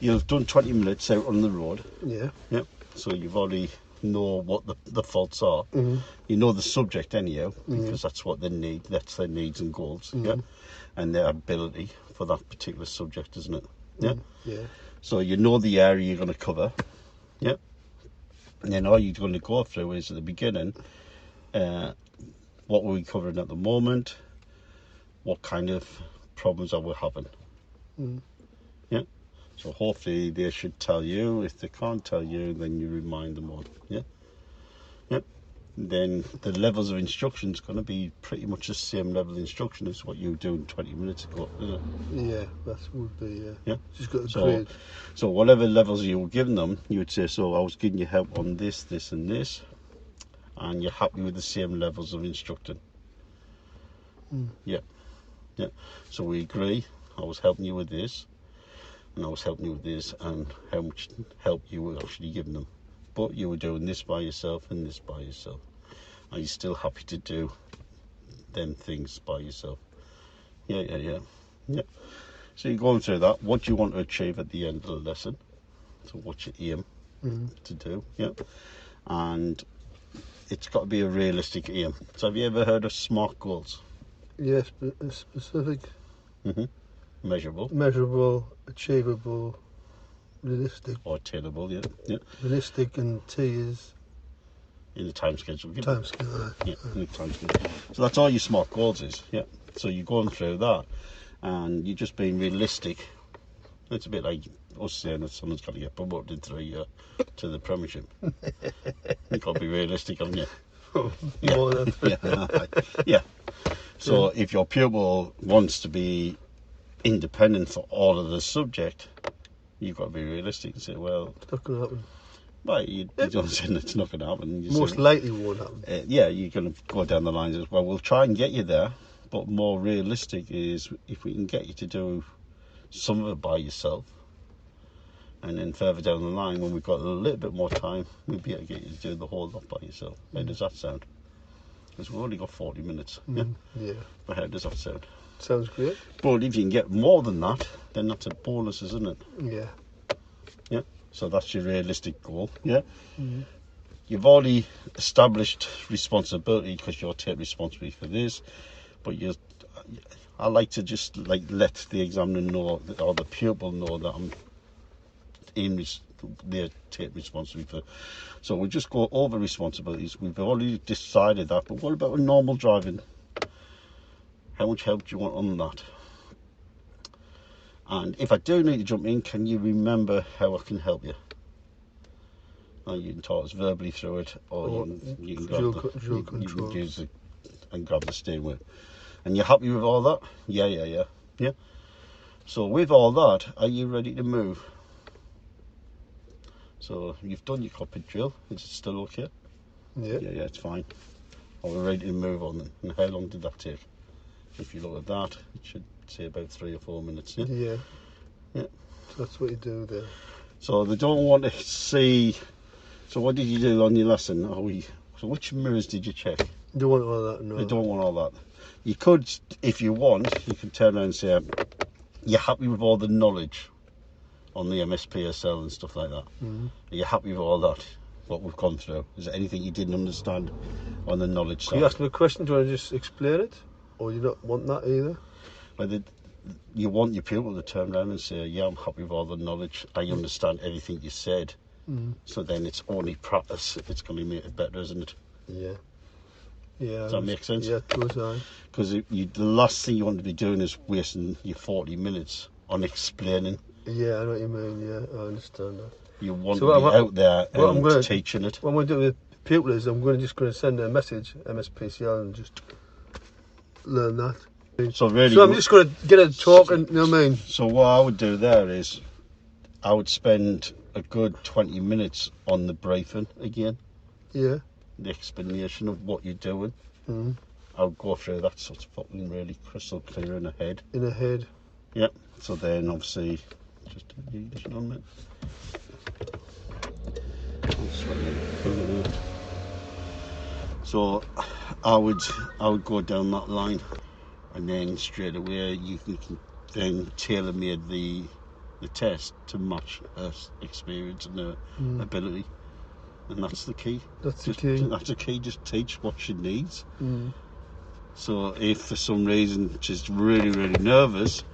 you've done 20 minutes out on the road. Yeah. Yep. So you've already know what the faults are. Mm-hmm. You know the subject anyhow, because Mm-hmm. that's what they need. That's their needs and goals. Mm-hmm. Yeah. And their ability for that particular subject, isn't it? Yeah. Mm-hmm. Yeah. So you know the area you're going to cover. Yeah. And then all you're going to go through is at the beginning, what are we covering at the moment? What kind of problems are we having? Mm-hmm. Yeah. So hopefully they should tell you. If they can't tell you, then you remind them all. Yeah. Yep. Then the levels of instruction is going to be pretty much the same level of instruction as what you were doing 20 minutes ago, isn't it? Yeah, that would be, Yeah. Just got a grade. So whatever levels you were giving them, you would say, so I was giving you help on this, this and this, and you're happy with the same levels of instructing. Mm. Yeah. Yeah. So we agree, I was helping you with this, and I was helping you with this, and how much help you were actually giving them. But you were doing this by yourself and this by yourself. Are you still happy to do them things by yourself? Yeah. So you're going through that. What do you want to achieve at the end of the lesson? So what's your aim to do? Yeah. And it's got to be a realistic aim. So have you ever heard of SMART goals? Yes, specific, Measurable. measurable, achievable, realistic. Or attainable, yeah. Realistic, and T is In the time schedule. time scale. Yeah, in the time schedule. So that's all your SMART goals is, yeah. So you're going through that and you're just being realistic. It's a bit like us saying that someone's got to get promoted to the Premiership. You've got to be realistic, haven't you? More than Yeah. So if your pupil wants to be independent for all of the subject, you've got to be realistic and say, well, it's not going to happen. right, you don't say it's not going to happen. You Most say, likely won't happen. yeah, you're going to go down the lines as well. We'll try and get you there, but more realistic is if we can get you to do some of it by yourself, and then further down the line, when we've got a little bit more time, we'll be able to get you to do the whole lot by yourself. How does that sound? Because we've only got 40 minutes. Yeah. But how does that sound? Sounds great. But if you can get more than that, then that's a bonus, isn't it? Yeah. Yeah. So that's your realistic goal. Yeah. You've already established responsibility because you'll take responsibility for this. But I like to just let the examiner know or the pupil know that I'm they take responsibility for. So we'll just go over responsibilities. We've already decided that. But what about a normal driving? How much help do you want on that? And if I do need to jump in, can you remember how I can help you? Now you can talk us verbally through it, or you can grab dual controls. use it and grab the steering wheel. And you're happy with all that? Yeah. So with all that, are you ready to move? So you've done your cockpit drill. Is it still okay? Yeah. Yeah, it's fine. Are we ready to move on then? And how long did that take? If you look at that, it should say about 3 or 4 minutes. Yeah. So that's what you do there. So they don't want to see. So what did you do on your lesson? So which mirrors did you check? You don't want all that, no. They don't want all that. You could, if you want, you can turn around and say, you're happy with all the knowledge on the MSPSL and stuff like that. Are you happy with all that, what we've gone through? Is there anything you didn't understand on the knowledge side? Can you ask me a question? Do you want to just explain it? Or you don't want that either? Well, you want your pupil to turn around and say, yeah, I'm happy with all the knowledge. I understand everything you said. So then it's only practice. It's going to make it better, isn't it? Yeah. Does that make sense? Yeah, it does. Because the last thing you want to be doing is wasting your 40 minutes on explaining. Yeah, I know what you mean. Yeah, I understand that. You want to be out there and teaching it. What I'm going to do with people is I'm just going to send a message, MSPCL, and just learn that. So really, so I'm just going to get it talking, you know what I mean? So what I would do there is I would spend a good 20 minutes on the briefing again. Yeah. The explanation of what you're doing. I would go through that so it's fucking really crystal clear in the head. In the head. Yep. So then obviously, just a minute. So I would go down that line, and then straight away you can then tailor-made the the test to match her experience and her ability. And that's the key. That's the key. That's the key. Just teach what she needs. Mm. So if for some reason she's really, really nervous,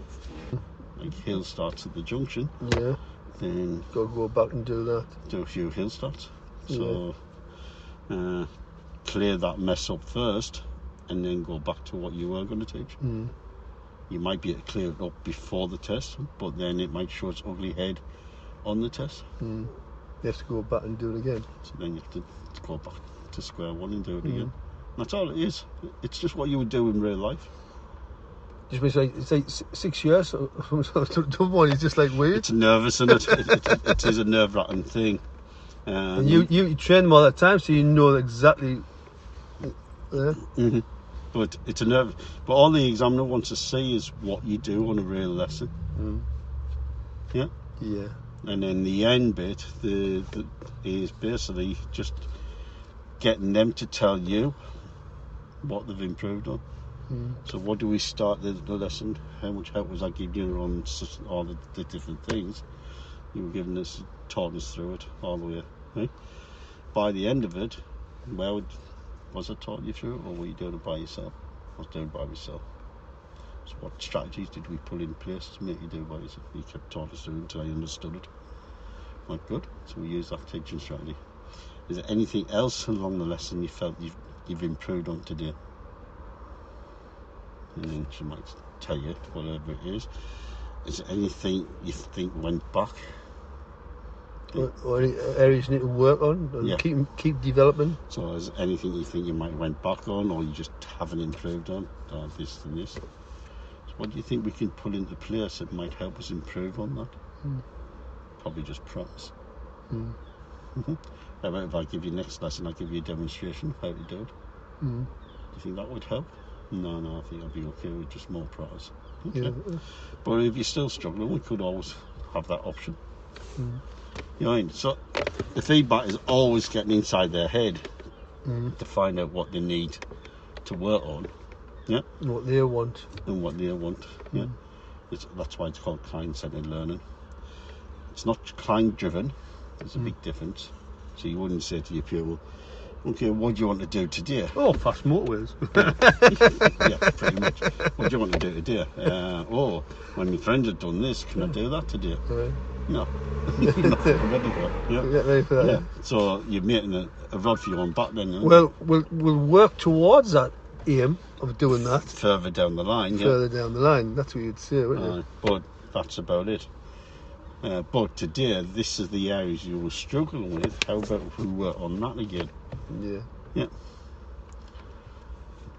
like hill starts at the junction, Yeah. then Got to go back and do that. do a few hill starts. So clear that mess up first, and then go back to what you were going to teach. Mm. You might be able to clear it up before the test, but then it might show its ugly head on the test. Mm. You have to go back and do it again. So then you have to go back to square one and do it again. That's all it is. It's just what you would do in real life. Just it's like 6 years. One is just like weird. It's nervous, and it is a nerve-wracking thing. And you train them all that time, so you know exactly. Yeah. Mm-hmm. But it's a nerve. But all the examiner wants to see is what you do on a real lesson. Mm. Yeah. Yeah. And then the end bit is basically just getting them to tell you what they've improved on. Mm. So what do we start the lesson? How much help was I giving you on all the different things? You were giving us, taught us through it all the way. Right? By the end of it, well, was I taught you through it, or were you doing it by yourself? I was doing it by myself. So what strategies did we put in place to make you do it by yourself? You kept taught us through until I understood it. Right, good. So we use that teaching strategy. Is there anything else along the lesson you felt you've improved on today? And then she might tell you whatever it is. Is there anything you think went back? Or any areas you need to work on and keep developing. So is there anything you think you might went back on, or you just haven't improved on? This and this. So what do you think we can put into place that might help us improve on that? Probably just practice. Mm-hmm. How about if I give you next lesson, I'll give you a demonstration of how to do it? Do you think that would help? No, I think I'll be okay with just more practice. Okay. Yeah. But if you're still struggling, we could always have that option. You know what I mean? So the feedback is always getting inside their head to find out what they need to work on. Yeah. And what they want. Yeah. That's why it's called client-centered learning. It's not client-driven. There's a big difference. So you wouldn't say to your pupil, okay, what do you want to do today? Oh, fast motorways. Yeah, pretty much. What do you want to do today? When my friends have done this, can I do that today? No. You're not ready for it. Yeah. Get ready for that. Yeah. So you're making a rod for your own back then. Well, we'll work towards that aim of doing that. Further down the line, Further down the line. That's what you'd say, wouldn't it? But that's about it. But today, this is the areas you were struggling with. How about if we work on that again? Yeah.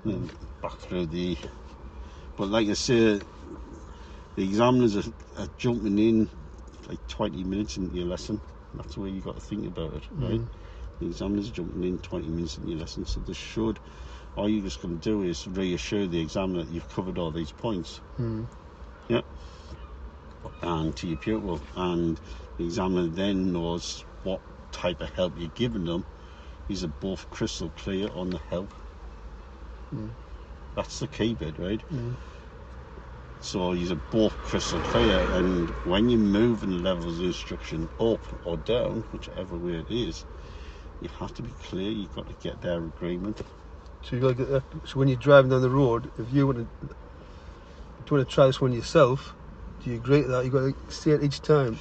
Then back through but like I say, the examiners are jumping in like 20 minutes into your lesson. That's the way you got to think about it, right? The examiners are jumping in 20 minutes into your lesson, so all you're just going to do is reassure the examiner that you've covered all these points. Yeah. And to your pupil, and the examiner then knows what type of help you're giving them. These are both crystal clear on the help. That's the key bit, right? So these are both crystal clear, and when you're moving levels of instruction up or down, whichever way it is, you have to be clear. You've got to get their agreement. So you got to get that. So when you're driving down the road, if you want to try this one yourself, do you agree to that? You got to say it each time.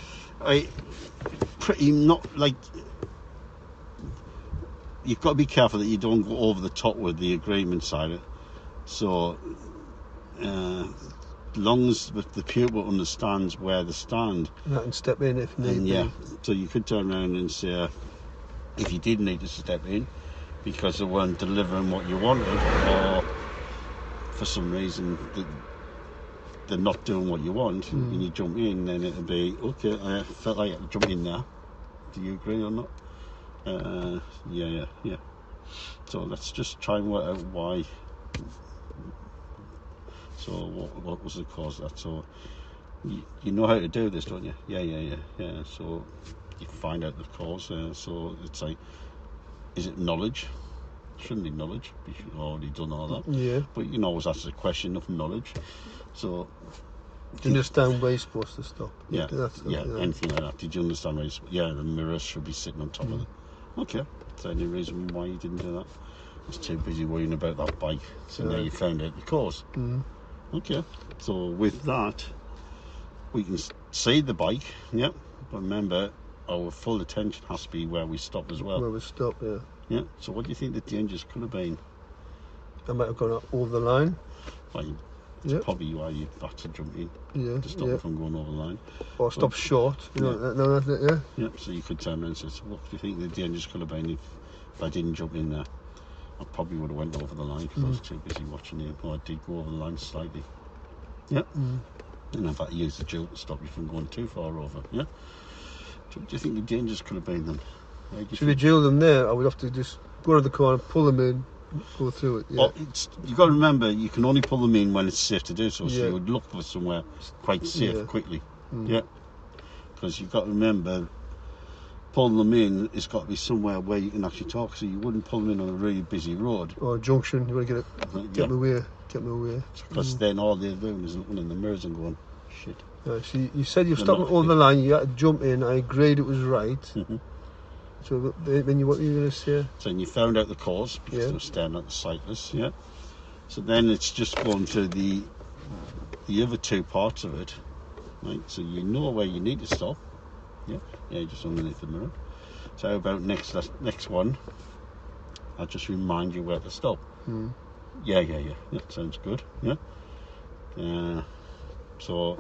You've got to be careful that you don't go over the top with the agreement side. So, as long as the pupil understands where they stand, and I can step in if need be. So you could turn around and say, if you did need to step in because they weren't delivering what you wanted, or for some reason they're not doing what you want, and you jump in, then it'll be, okay, I felt like I had to jump in there. Do you agree or not? Yeah. So let's just try and work out why. So what was the cause of that? So you know how to do this, don't you? Yeah. So you find out the cause. So it's like, is it knowledge? Shouldn't be knowledge. You've already done all that. Yeah. But you can always ask the question of knowledge. So Do you understand where you're supposed to stop? Yeah, anything like that. Did you understand where the mirror should be sitting on top of it. Okay, is there any reason why you didn't do that? I was too busy worrying about that bike, so now you found out the cause. Okay, so with that, we can see the bike, but remember, our full attention has to be where we stop as well. Where we stop, Yeah, so what do you think the dangers could have been? I might have gone over the line. Well, it's probably why you had to jump in to stop it from going over the line. Or stop short, Yeah, so you could turn around and say, so what do you think the dangers could have been if I didn't jump in there? I probably would have went over the line because I was too busy watching him. Or I did go over the line slightly. And I've had to use the jewel to stop you from going too far over. So what do you think the dangers could have been then? Should we drill them there? I would have to just go to the corner, pull them in, go through it. Well, you've got to remember, you can only pull them in when it's safe to do so. So you would look for somewhere quite safe quickly. Because you've got to remember, pulling them in, it's got to be somewhere where you can actually talk. So you wouldn't pull them in on a really busy road. Or a junction, you want to get them away. Because then all they're doing is looking in the mirrors and going, shit. So you said you've stopped over the line, you had to jump in, I agreed it was right. So then what were you going to say? So then you found out the cause, because they were staring at the cyclists, So then it's just going to the other two parts of it, right? So you know where you need to stop, just underneath the mirror. So how about next one, I'll just remind you where to stop. Yeah, sounds good, So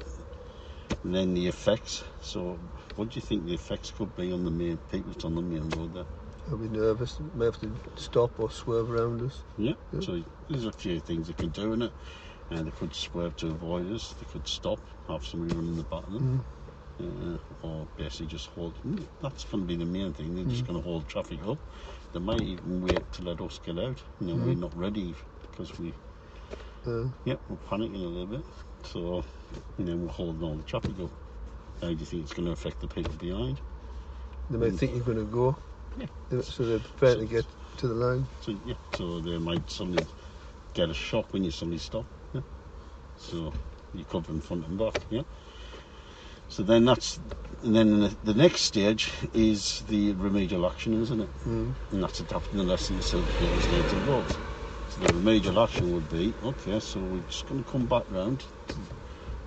then the effects, so what do you think the effects could be on the main people that's on the main road there? I'll be nervous, may have to stop or swerve around us. So there's a few things they could do in it, and they could swerve to avoid us, they could stop, have somebody running the back of them, or basically just hold. That's going to be the main thing, they're just going to hold traffic up. They might even wait to let us get out, we're not ready because we're panicking a little bit, so we're holding all the traffic up. How do you think it's going to affect the people behind? They might think you're going to go, so they're prepared to get to the line. So they might suddenly get a shock when you suddenly stop. So you cover in front and back. So then the next stage is the remedial action, isn't it? And that's adapting the lessons so that it leads to roads. So the remedial action would be, okay, so we're just going to come back round.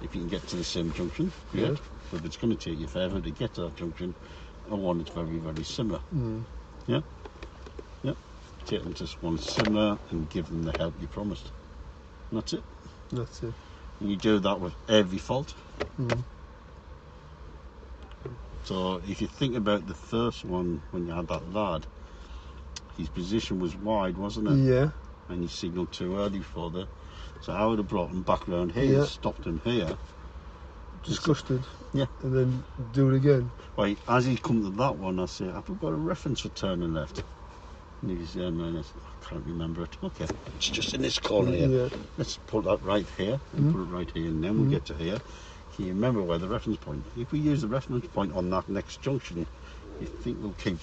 If you can get to the same junction, great. But if it's going to take you forever to get to that junction, I want it very, very similar. Take them to one similar and give them the help you promised. And that's it. And you do that with every fault. So if you think about the first one, when you had that lad, his position was wide, wasn't it? And he signalled too early for the. So I would have brought him back round here, stopped him here. Disgusted. And then do it again. Right, as he come to that one, I say, have we got a reference for turning left? And he said, no, I can't remember it. Okay, it's just in this corner here. Let's put that right here, and put it right here, and then we get to here. Can you remember where the reference point? If we use the reference point on that next junction, you think we'll keep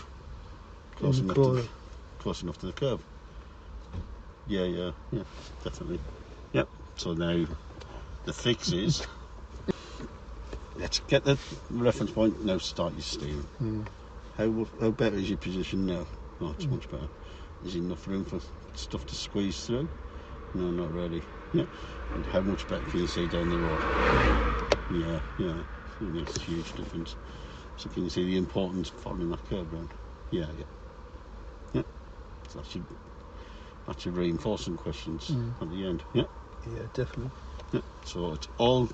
close enough to the curve? Yeah, definitely. So now the fix is, let's get the reference point. Now start your steering. How better is your position now? Oh, it's much better. Is enough room for stuff to squeeze through? No, not really. And how much better can you see down the road? It makes a huge difference. So can you see the importance of following that curve round? So that's your reinforcing questions at the end. Definitely. So it's all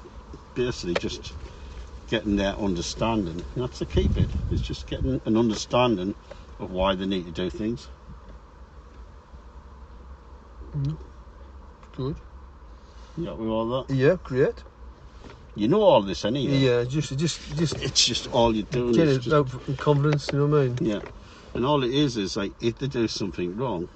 basically just getting their understanding. And that's the key bit. It's just getting an understanding of why they need to do things. Good. Yeah, with all that. Yeah, great. You know all this anyway. Yeah, just it's just all you're doing. Get it out in confidence, you know what I mean? Yeah. And all it is like if they do something wrong,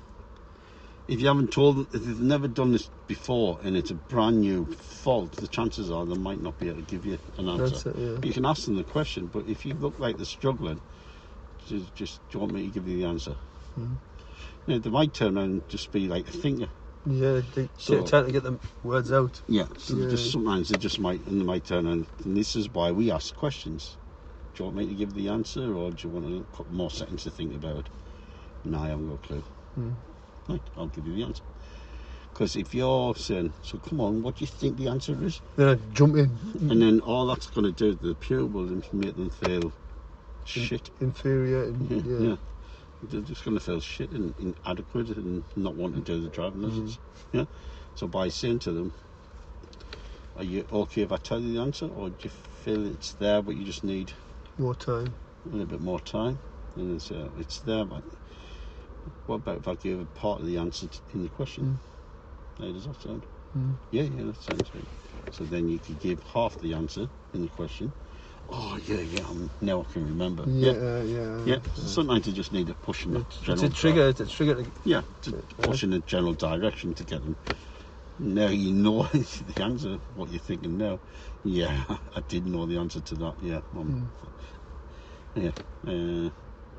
if you haven't told them, if they've never done this before and it's a brand new fault, the chances are they might not be able to give you an answer. That's it, You can ask them the question, but if you look like they're struggling, just do you want me to give you the answer? Now, they might turn around and just be like a thinker. Yeah, they So- take time to get the words out. Yeah, so Yeah. sometimes they might turn and this is why we ask questions. Do you want me to give the answer, or do you want a couple more seconds to think about it? No, I haven't got a clue. Right, I'll give you the answer. Because if you're saying, so come on, what do you think the answer is? Then I jump in. And then all that's going to do to the pupil is make them feel shit. Inferior. Yeah. They're just going to feel shit and inadequate and not want to do the driving lessons. Yeah. So by saying to them, are you okay if I tell you the answer, or do you feel it's there but you just need More time. a little bit more time? And it's there, but what about if I give a part of the answer in the question? How does that sound? Yeah, that sounds right. So then you could give half the answer in the question. Oh yeah, now I can remember. Yeah. So sometimes you just need a push in the general. It's a trigger. It's a trigger. To push in a general direction to get them. Now you know the answer. What you're thinking now? Yeah, I did know the answer to that. Yeah.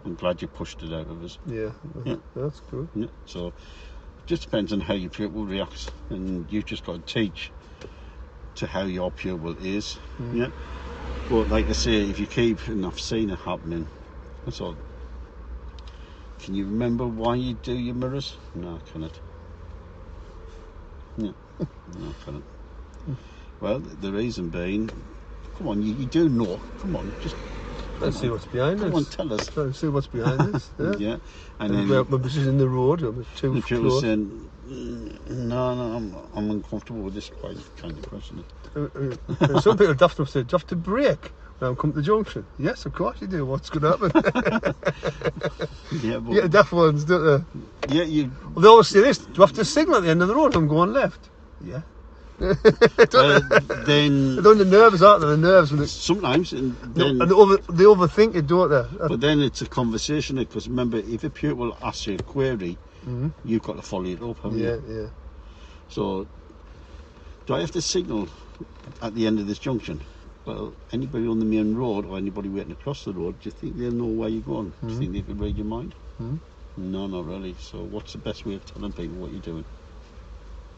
I'm glad you pushed it out of us. Yeah. That's good. Yeah. So it just depends on how your pupil reacts, and you've just got to teach to how your pupil is. Yeah. But like I say, if you keep, and I've seen it happening, that's all. Can you remember why you do your mirrors? No, I cannot. No, I cannot. Well, the reason being, come on, you do know. Come on, just Let's see what's behind us. come on, tell us. Let's see what's behind us. Yeah. And And then my position in the road. I'm too the pupil close. saying, no, I'm uncomfortable with this kind of question. And some people have to say, do you have to brake when I come to the junction? Yes, of course you do. What's going to happen? Yeah, but You get the deaf ones, don't they? yeah, you. Well, they always say this, do you have to signal at the end of the road if I'm going left? Yeah. Then They're on the nerves, aren't they? The nerves. When sometimes, and then. and they overthink it, don't they? But then it's a conversation, because remember, if a pupil asks you a query, you've got to follow it up, haven't you? Yeah. So, do I have to signal at the end of this junction? Well, anybody on the main road or anybody waiting across the road, do you think they'll know where you're going? Do you think they can read your mind? No, not really. So what's the best way of telling people what you're doing?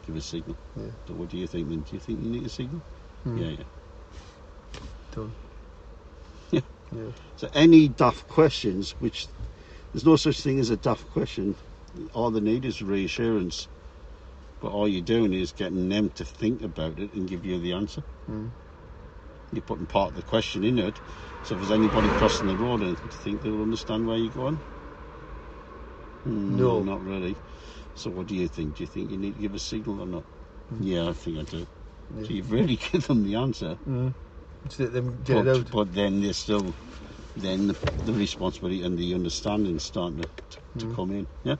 Give a signal. Yeah. So what do you think then? Do you think you need a signal? Yeah. Done. Yeah. Yeah. So any daft questions, which there's no such thing as a daft question, all they need is reassurance. But all you're doing is getting them to think about it and give you the answer. You're putting part of the question in it. So if there's anybody crossing the road, do you think they'll understand where you're going? No, not really. So what do you think? Do you think you need to give a signal or not? Yeah, I think I do. Yeah. So you've really given them the answer. To let them get it out. But then they're still, then the responsibility and the understanding starting to come in. Yeah?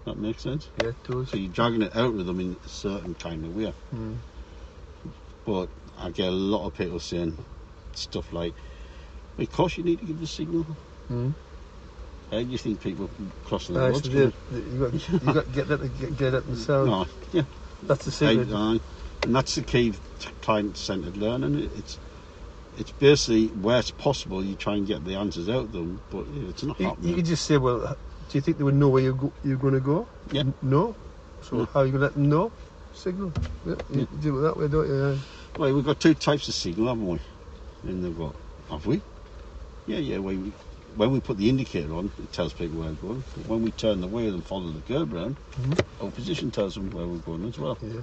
That makes sense? Yeah, it does. So you're dragging it out of them in a certain kind of way. But I get a lot of people saying stuff like, of course you need to give the signal. How do you think people crossing the roads? You got to get it themselves. No, yeah. That's the secret. And that's the key to client-centered learning. It's basically where it's possible you try and get the answers out of them, but it's not happening. You can just say, well, do you think they would know where you're going to go? Yeah. No. So how are you going to let them know? Signal. Yeah. You do it that way, don't you? Well, we've got two types of signal, haven't we? And they've got, have we? Yeah. When we put the indicator on, it tells people where we're going. But when we turn the wheel and follow the curb round, our position tells them where we're going as well. Yeah.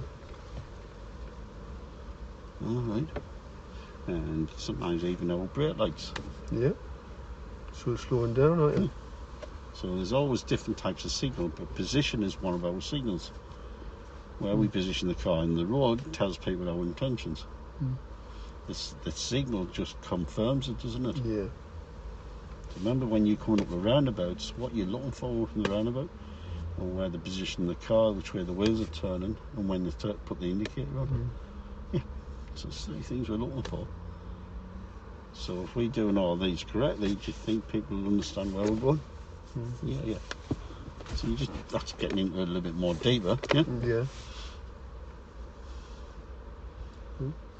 All right. And sometimes even our brake lights. Yeah. So it's slowing down, aren't you? So there's always different types of signal, but position is one of our signals. Where we position the car in the road tells people our intentions. The signal just confirms it, doesn't it? Yeah. Remember when you're coming up the roundabouts, what you're looking for from the roundabout, or where the position of the car, which way the wheels are turning, and when they put the indicator on. Yeah, so it's 3 things we're looking for. So if we're doing all these correctly, do you think people will understand where we're going? Yeah. So that's getting into a little bit more deeper, yeah?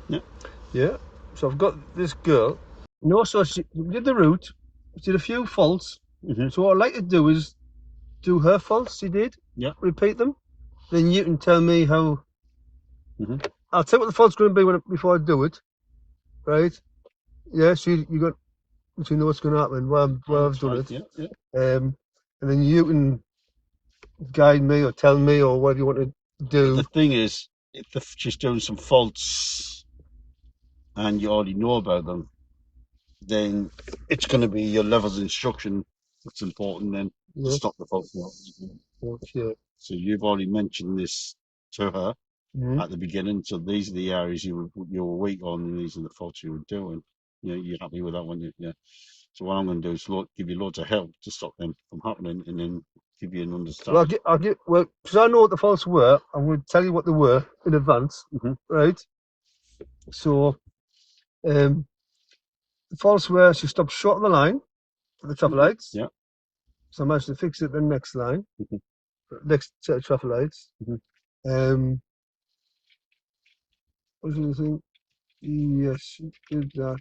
Yeah. Yeah. So I've got this girl. So she did the route, she did a few faults. So what I'd like to do is do her faults she did. Yeah. Repeat them. then you can tell me how. I'll tell you what the fault's going to be before I do it, right? Yeah, so you got so you know what's going to happen while I've done it. Yeah, yeah. And then you can guide me or tell me or whatever you want to do. The thing is, if she's doing some faults and you already know about them, then it's going to be your levels of instruction that's important then to Yes. stop the fault. Okay. So you've already mentioned this to her Mhm. at the beginning. So these are the areas you were weak on, and these are the faults you were doing. You're happy with that one, yeah. So what I'm going to do is give you loads of help to stop them from happening, and then give you an Well, understanding. well, because I know what the faults were. I'm going to tell you what they were in advance, right? So, the faults were she stopped short of the line for the traffic lights. Yeah. So I managed to fix it the next line, Mhm. next set of traffic lights. Mhm. What was the other thing? Yes, she did that.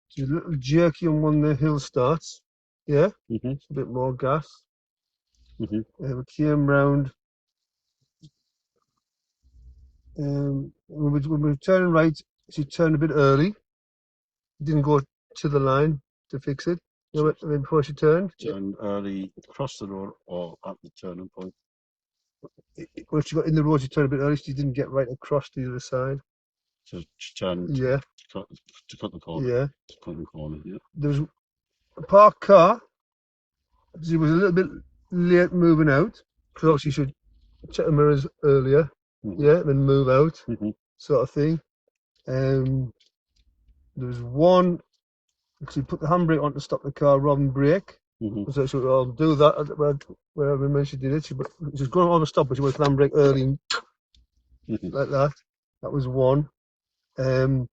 She's a little jerky on when the hill starts. Yeah, Mhm. a bit more gas. Mhm. We came round. When we were turning right, she turned a bit early. Didn't go to the line to fix it. You know, before she turned. Turn early across the road or at the turning point. When she got in the road, she turned a bit early. She didn't get right across to the other side. So she turned Yeah, to cut the corner. yeah. To cut the corner, yeah. There was a parked car. She was a little bit late moving out. So she should check the mirrors earlier. Yeah, then move out, sort of thing. There was one. She put the handbrake on to stop the car rather than brake. So she would I'll do that wherever when she did it. She was going on a stop, but she went for the handbrake early, like that. That was one. What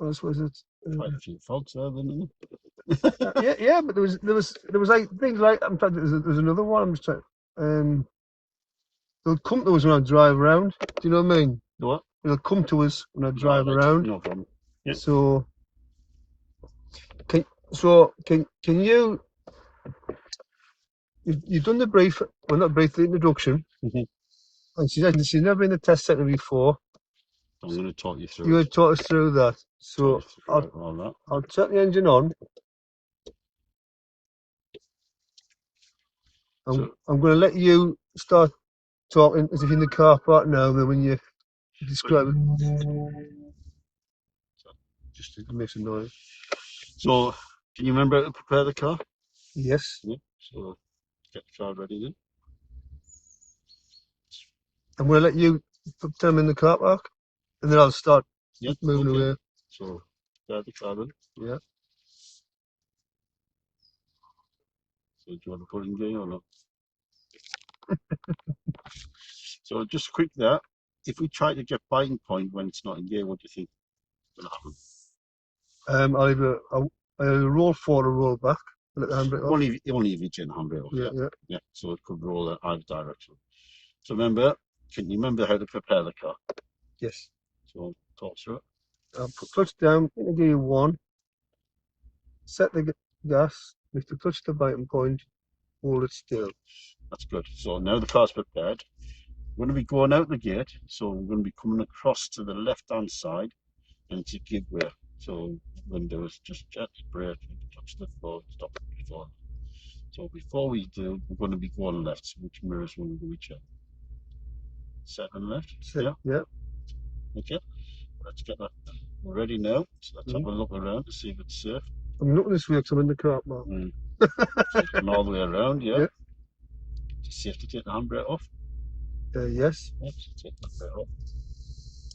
else was it? Quite a few faults there, then. Yeah, but there was like things like I'm trying. There's another one. I'm just trying. They'll come to us when I drive around. Do you know what I mean? What? They'll come to us when I drive Right, around. no problem. Yeah. So can you? You've done the brief, well not brief, the introduction, and she's never been in the test centre before. I'm going to talk you You through would it. talk us through that. Talk So you through all that. I'll turn the engine on. I'm going to let you start talking as if you're in the car park now. Then when you describe it, just it makes a noise. So, can you remember how to prepare the car? Yes. Yeah. So, get the car ready then. I'm going to let you put them in the car park, and then I'll start moving away. So, prepare the car then. Yeah. So, do you want to put in gear or not? So, just quick there. If we try to get biting point when it's not in gear, what do you think will happen? I'll roll forward or roll back. Let the handbrake off. Only if you turn the handbrake off. Yeah. Yeah. So it could roll in either direction. So remember, can you remember how to prepare the car? Yes. So talk through it. I'll put clutch down into gear one. Set the gas. If the clutch to biting point, hold it still. That's good. So now the car's prepared. We're going to be going out the gate, so we're going to be coming across to the left-hand side and to give way. So what we're going to do is just gently brake, touch the floor, stop it before. So before we do, we're going to be going left. So which mirrors will we check? Set and left. Yeah. Okay. Let's get that ready now. So let's have a look around to see if it's safe. I'm looking this way because I'm in the car park. So going all the way around, yeah. Is it safe to take the handbrake off? Yes. Yes, take the handbrake off.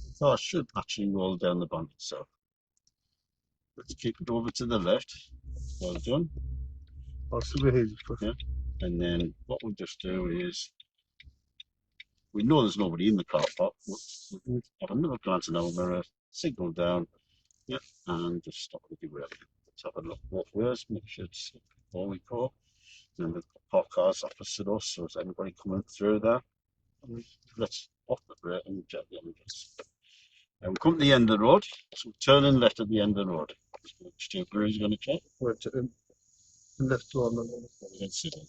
The car should actually roll down the bank itself. Let's keep it over to the left. Well done. I'll see where he's. Yeah. And then what we'll just do is, we know there's nobody in the car park. We'll have a little glance in our mirror, signal down, yeah, and just stop the derail. Let's have a look both ways, make sure it's before we go. And we've got parked cars opposite us, so is anybody coming through there? Let's off the brake and jet the engines. And we come to the end of the road, so we're turning left at the end of the road. Which two is going to check? Left one. We're going to sit in.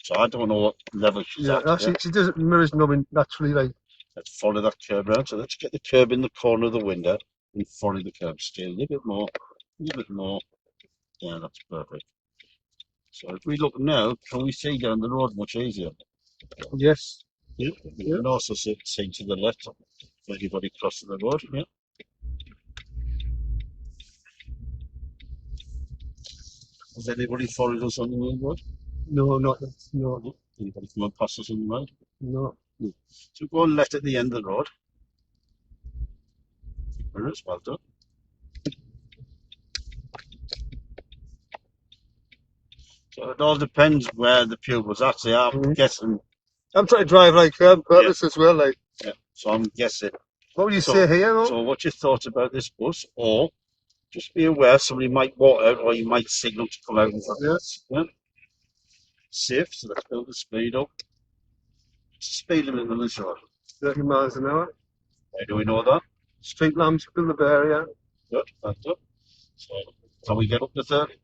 So I don't know what level she's at. Actually, she does it mirrors numbing naturally, like. Let's follow that curb around. So let's get the curb in the corner of the window and follow the curb still. A little bit more, a little bit more. Yeah, that's perfect. So if we look now, can we see down the road much easier? Yes. Yeah. We can also see to the left if anybody crosses the road. Yeah. Has anybody followed us on the main road? No, not that. No. Anybody come and pass us on the road? No. So go on left at the end of the road. Mirrors, well done. So it all depends where the pupil's at. See, I'm guessing. I'm trying to drive like her on purpose as well, like. Yeah. So I'm guessing. What would you say here, though? So what you thought about this bus, or just be aware somebody might walk out, or you might signal to come out in front of us. Yeah. Safe, so let's build the speed up. What's the speed limit on this road? 30 miles an hour. How do we know that? Street lamps, build the barrier. Good, that's good. So can we get up to 30?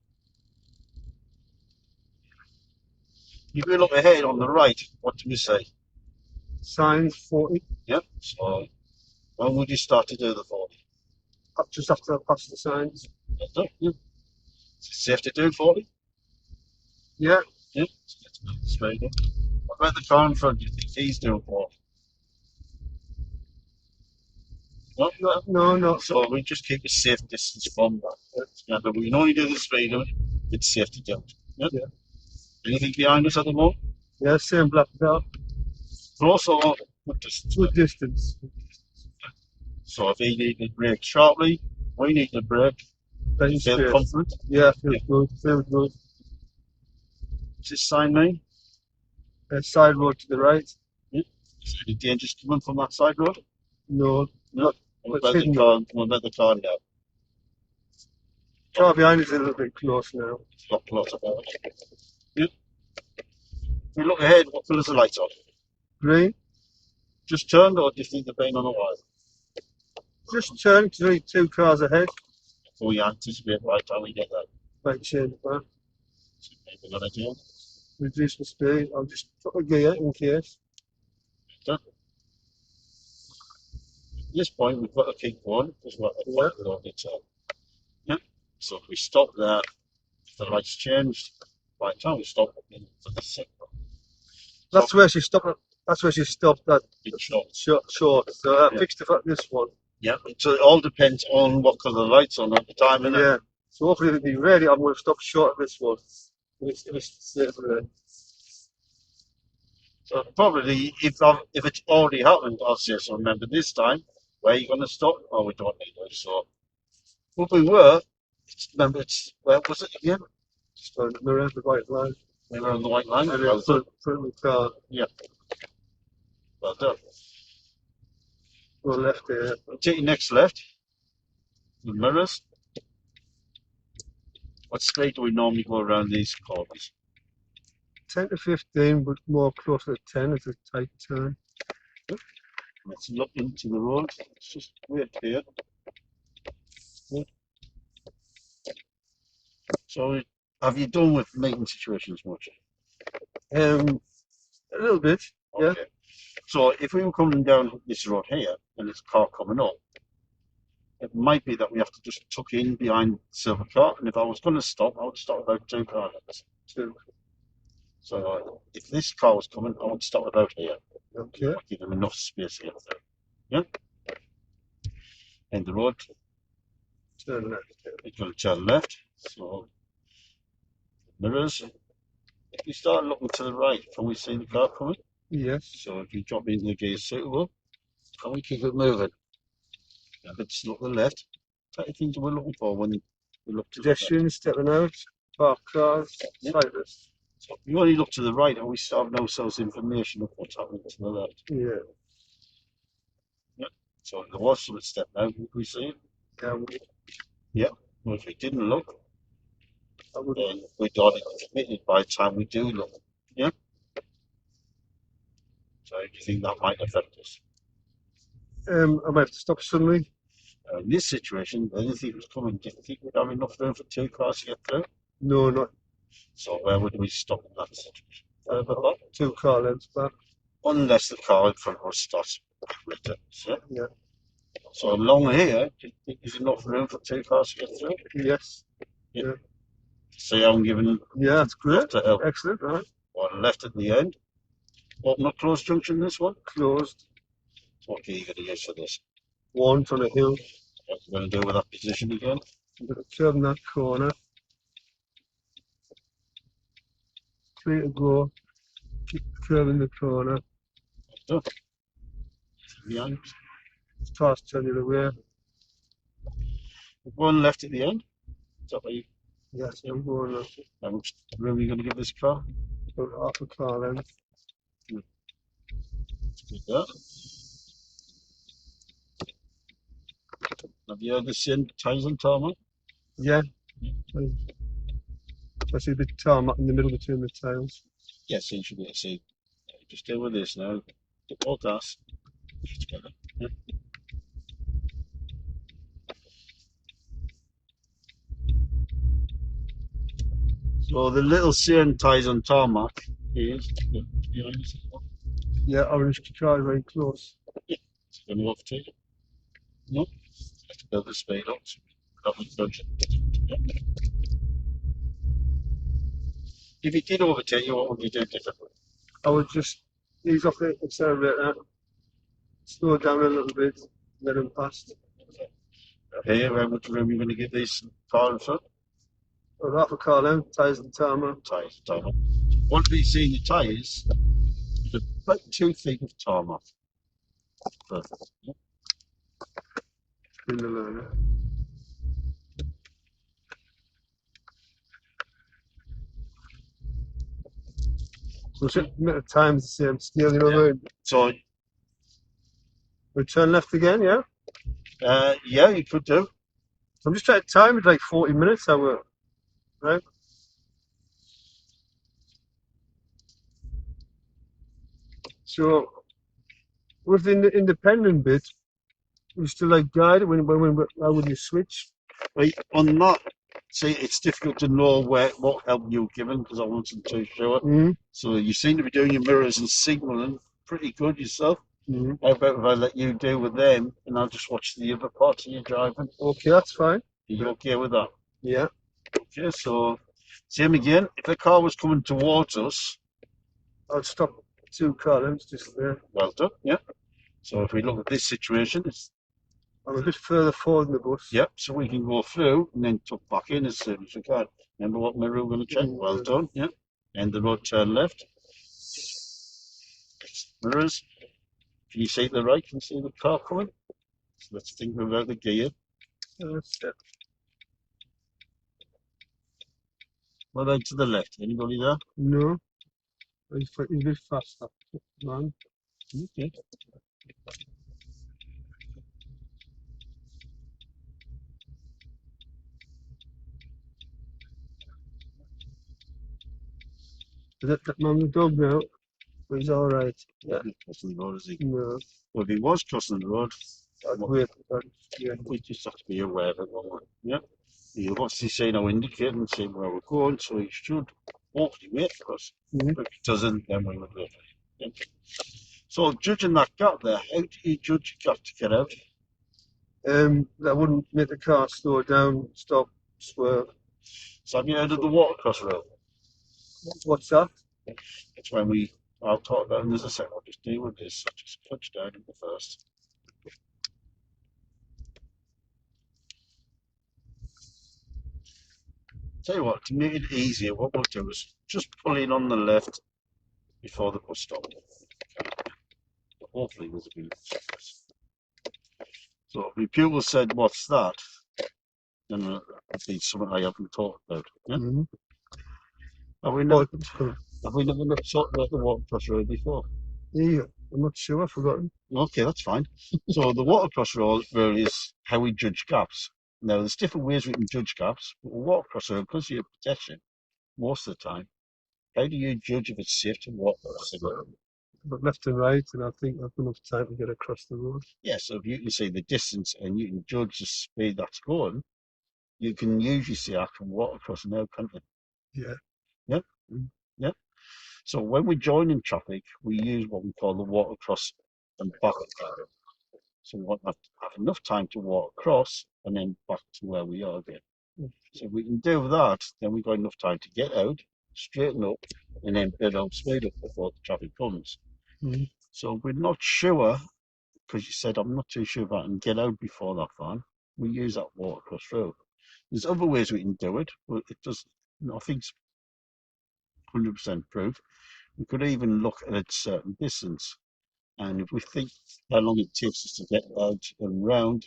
If we look ahead on the right, what do we say? Signs 40. Yep. So when would you start to do the 40? Just after I pass the signs. That's it. Yeah. Is it safe to do 40? Yeah. Yeah. So let's build the speed up. What about the car in front? Do you think he's doing 40? No. So we just keep a safe distance from that. Yeah, but we can only do the speed limit. It's safe to do. Yeah. Anything behind us at the moment? Yeah, same black belt. Close or good distance? Good distance. So if he needs to brake sharply, we need to brake. Do you feel confident? Yeah, feel good. Feel good. What's this sign mean? Side road to the right. Yeah. Is there any dangers coming from that side road? No. What about the car? What about the car now? Car behind is a little bit close now. It's not close about it. Yeah. We look ahead, what colour's the lights on? Green. Just turned, or do you think they've been on a while? Just turned to read 2 cars ahead. Before we anticipate by the time we get there. Right, change back. So maybe we're going to do. Reduce the speed. I'll just put a gear in case. At this point, we've got to keep going because we're at the audit trainer. Yeah. So if we stop there, if the lights changed, by the time we stop, we're in for the signal. That's where she stopped. That's where she stopped that short. So I fixed it at this one. Yeah. So it all depends on what colour the lights on at the time. Yeah. So hopefully it'll be ready. I'm going to stop short of this one. So probably if it's already happened, I'll say so. Remember this time, where are you going to stop? Oh, we don't need to. So, what we were, remember, where was it again? Just on the white line. We were on the white line. And well done. Put the car. Yeah. Well done. Go left here. Take your next left. The mirrors. What speed do we normally go around these corners? 10 to 15, but more closer to 10. It's a tight turn. Let's look into the road. Let's just wait here. So, have you done with meeting situations much? A little bit, yeah. Okay. So, if we were coming down this road here and there's a car coming up, it might be that we have to just tuck in behind the silver car. And if I was going to stop, I would stop about 2 cars. 2. So if this car was coming, I would stop about here. Okay. I'd give them enough space to get through. Yeah. And the road. Turn left. It's going to turn left. So mirrors. If we start looking to the right, can we see the car coming? Yes. So if you drop into the gear suitable, can we keep it moving? If it's look to the left, type of things we're looking for when we look to pedestrians stepping out, parked cars, cyclists. So if you only look to the right, and we start having ourselves information of what's happening to the left. Yeah. Yeah. So if there was some step out, would we see it? Yeah. Yeah. Well, if we didn't look, then we'd already committed by the time we do look. Yeah. So do you think that might affect us? I might have to stop suddenly. In this situation, anything was coming, do you think we'd have enough room for 2 cars to get through? No, not. So where would we stop in that situation? about 2 car lengths back. Unless the car in front of us starts with it. Yeah. So along here, do you think there's enough room for 2 cars to get through? Yes. Yeah. See how I'm giving. Yeah, that's great. To help. Excellent, right? One left at the end. Open up closed junction, this one? Closed. What key are you going to use for this? 1 on a hill. What are you going to do with that position again? I'm going to turn that corner. 3 to go. Keep curving the corner. Oh. Behind. Car's turning away. 1 left at the end. Is that what you? Yes, I'm going now. How much room are you going to give this car? About half a car length. Let's do that. Have you heard the same tyres on tarmac? Yeah. I see the tarmac in the middle between the tails. Yes, so you should be able to see. Just deal with this now. All gas. It's better. Yeah. So the little same tyres on tarmac is behind us. Yeah, orange car very close. It's going to overtake it. No, have to build the speed up. If it did overtake you, what would you do differently? I would just ease off the accelerator, slow down a little bit, let him past. Here, how much room are you going to give this car in front? About half a car length, tyres and tarmac. Tyres, tarmac. Once we see the tyres, there's about 2 feet of tarmac. Perfect. Yeah. In the learner. So at times the same scale, you know what I mean? So, We turn left again, yeah? yeah, you could do. I'm just trying to time it like 40 minutes, I will. Right? So, with the independent bit, you still like guide it how would you switch? Right, on that, see, it's difficult to know what help you've given because I wasn't too sure. Mm-hmm. So you seem to be doing your mirrors and signaling pretty good yourself. Mm-hmm. How about if I let you deal with them and I'll just watch the other parts of your driving? Okay, that's fine. Are you okay with that? Yeah. Okay, so same again. If the car was coming towards us, I'll stop 2 car lengths just there. well done, yeah. So if we look at this situation, it's I'm a bit further forward in the bus. yep, so we can go through and then tuck back in as soon as we can. Remember what mirror we're going to check? Well done, yeah. End the road, turn left. Mirrors. Can you see the right? Can you see the car coming? So let's think about the gear. That's it. What about to the left? Anybody there? No. He's a bit faster, man. Okay. That man the dog now, but he's alright. Yeah. Crossing the road, is he? No. Well, if he was crossing the road, I'd wait. Yeah. we just have to be aware of it, won't we? Yeah. You've obviously seen our indicator and seen where we're going, so he should hopefully wait for us. Mm-hmm. If he doesn't, then we would wait. Yeah. So, judging that gap there, how do you judge a gap to get out? That wouldn't make the car slow down, stop, swerve. So, have you heard of the watercross rule? What's that? It's when I'll talk about it in just a second, I'll just deal with this. So just clutch down in the first. Tell you what, to make it easier, what we'll do is just pull in on the left before the bus stop. Hopefully there's a bit. So if my pupil said, what's that? Then it'll be something I haven't talked about. Yeah? Mm-hmm. Have we never talked about the watercross road before? Yeah, I'm not sure, I've forgotten. Okay, that's fine. So the watercross road is how we judge gaps. Now, there's different ways we can judge gaps, but watercross road, because you're a pedestrian most of the time, how do you judge if it's safe to walk across the road? But left and right, and I think I've enough time to get across the road. Yeah, so if you can see the distance and you can judge the speed that's going, you can usually see I can walk across now, can't you? Yeah. Yep. Mm. Yep. So when we join in traffic, we use what we call the walk across and back. So we want to have enough time to walk across and then back to where we are again. So if we can do that, then we've got enough time to get out, straighten up, and then build our speed up before the traffic comes. So we're not sure, because you said I'm not too sure if I can get out before that van. We use that walk across road. There's other ways we can do it, but it does. Nothing's 100% proof. We could even look at a certain distance, and if we think how long it takes us to get out and round,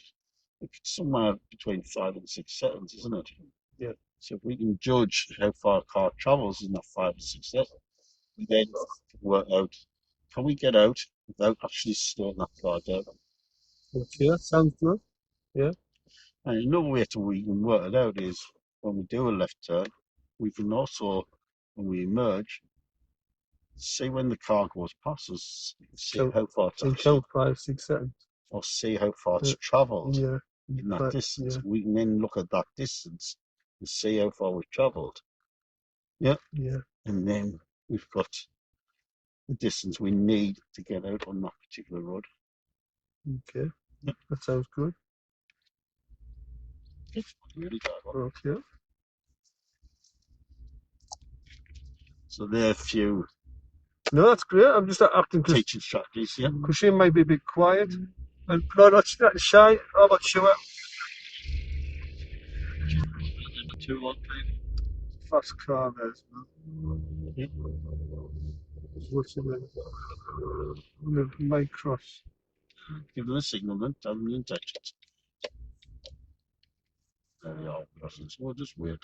it's somewhere between 5 and 6 seconds, isn't it? Yeah. So if we can judge how far a car travels in that 5 to 6 seconds, we then work out, can we get out without actually slowing that car down? Okay, that sounds good. Yeah. And another way to we can work it out is when we do a left turn, we can also, when we emerge, see when the car goes past us, see how far it's actually, 5, 6 seconds. or see how far it's travelled in that distance. Yeah. We can then look at that distance and see how far we've travelled. Yeah. Yeah. And then we've got the distance we need to get out on that particular road. Okay. Yeah. That sounds good. It's really good. Okay. So there are a few. No, that's great. I'm just acting teaching strategies, yeah. because she might be a bit quiet. And no, not shy. How about sure? Too long, Fast car there as well. yeah. What's it name? Might cross. Give them a signal then, tell them the intentions. There they are, crossing. So we're just weird.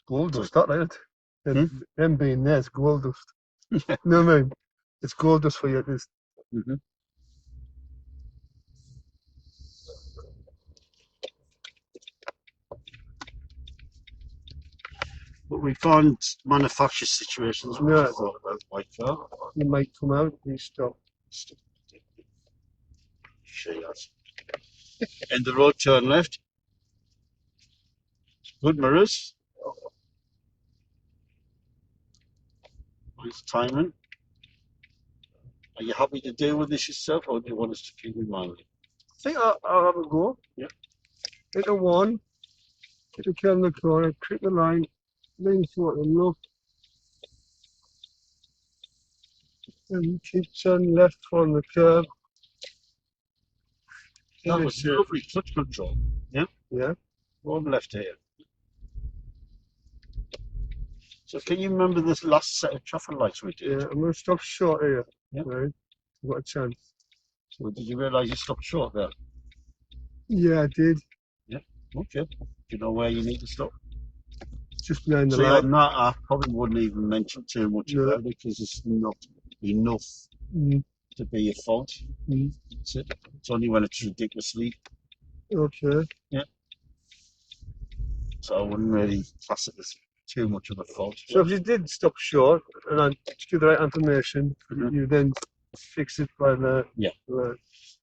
Gold dust, that right? Them being there, it's gold dust. You know what I mean? It's gold dust for you. It's, But we find manufacturer situations which I thought about white car. you might come out and you stop. She has. End the road, turn left. Good mirrors. Nice timing. Are you happy to deal with this yourself, or do you want us to keep reminding? I think I'll have a go. Yeah. Hit a one, hit the curve in the corner, click the line, lean forward and look. And keep turning left on the curve. That was lovely touch control. Yeah? Yeah. One left here. So can you remember this last set of traffic lights we did? Yeah, I'm going to stop short here. Yeah. Right. I've got a chance. So did you realise you stopped short there? Yeah, I did. Yeah. Okay. Do you know where you need to stop? Just behind the See, light. on that, I probably wouldn't even mention too much about it because it's not enough to be a fault. That's it. It's only when it's ridiculously. Okay. Yeah. So I wouldn't really class it as too much of a fault. So if you did stop short and I give the right information, you then fix it by the. Yeah. Right.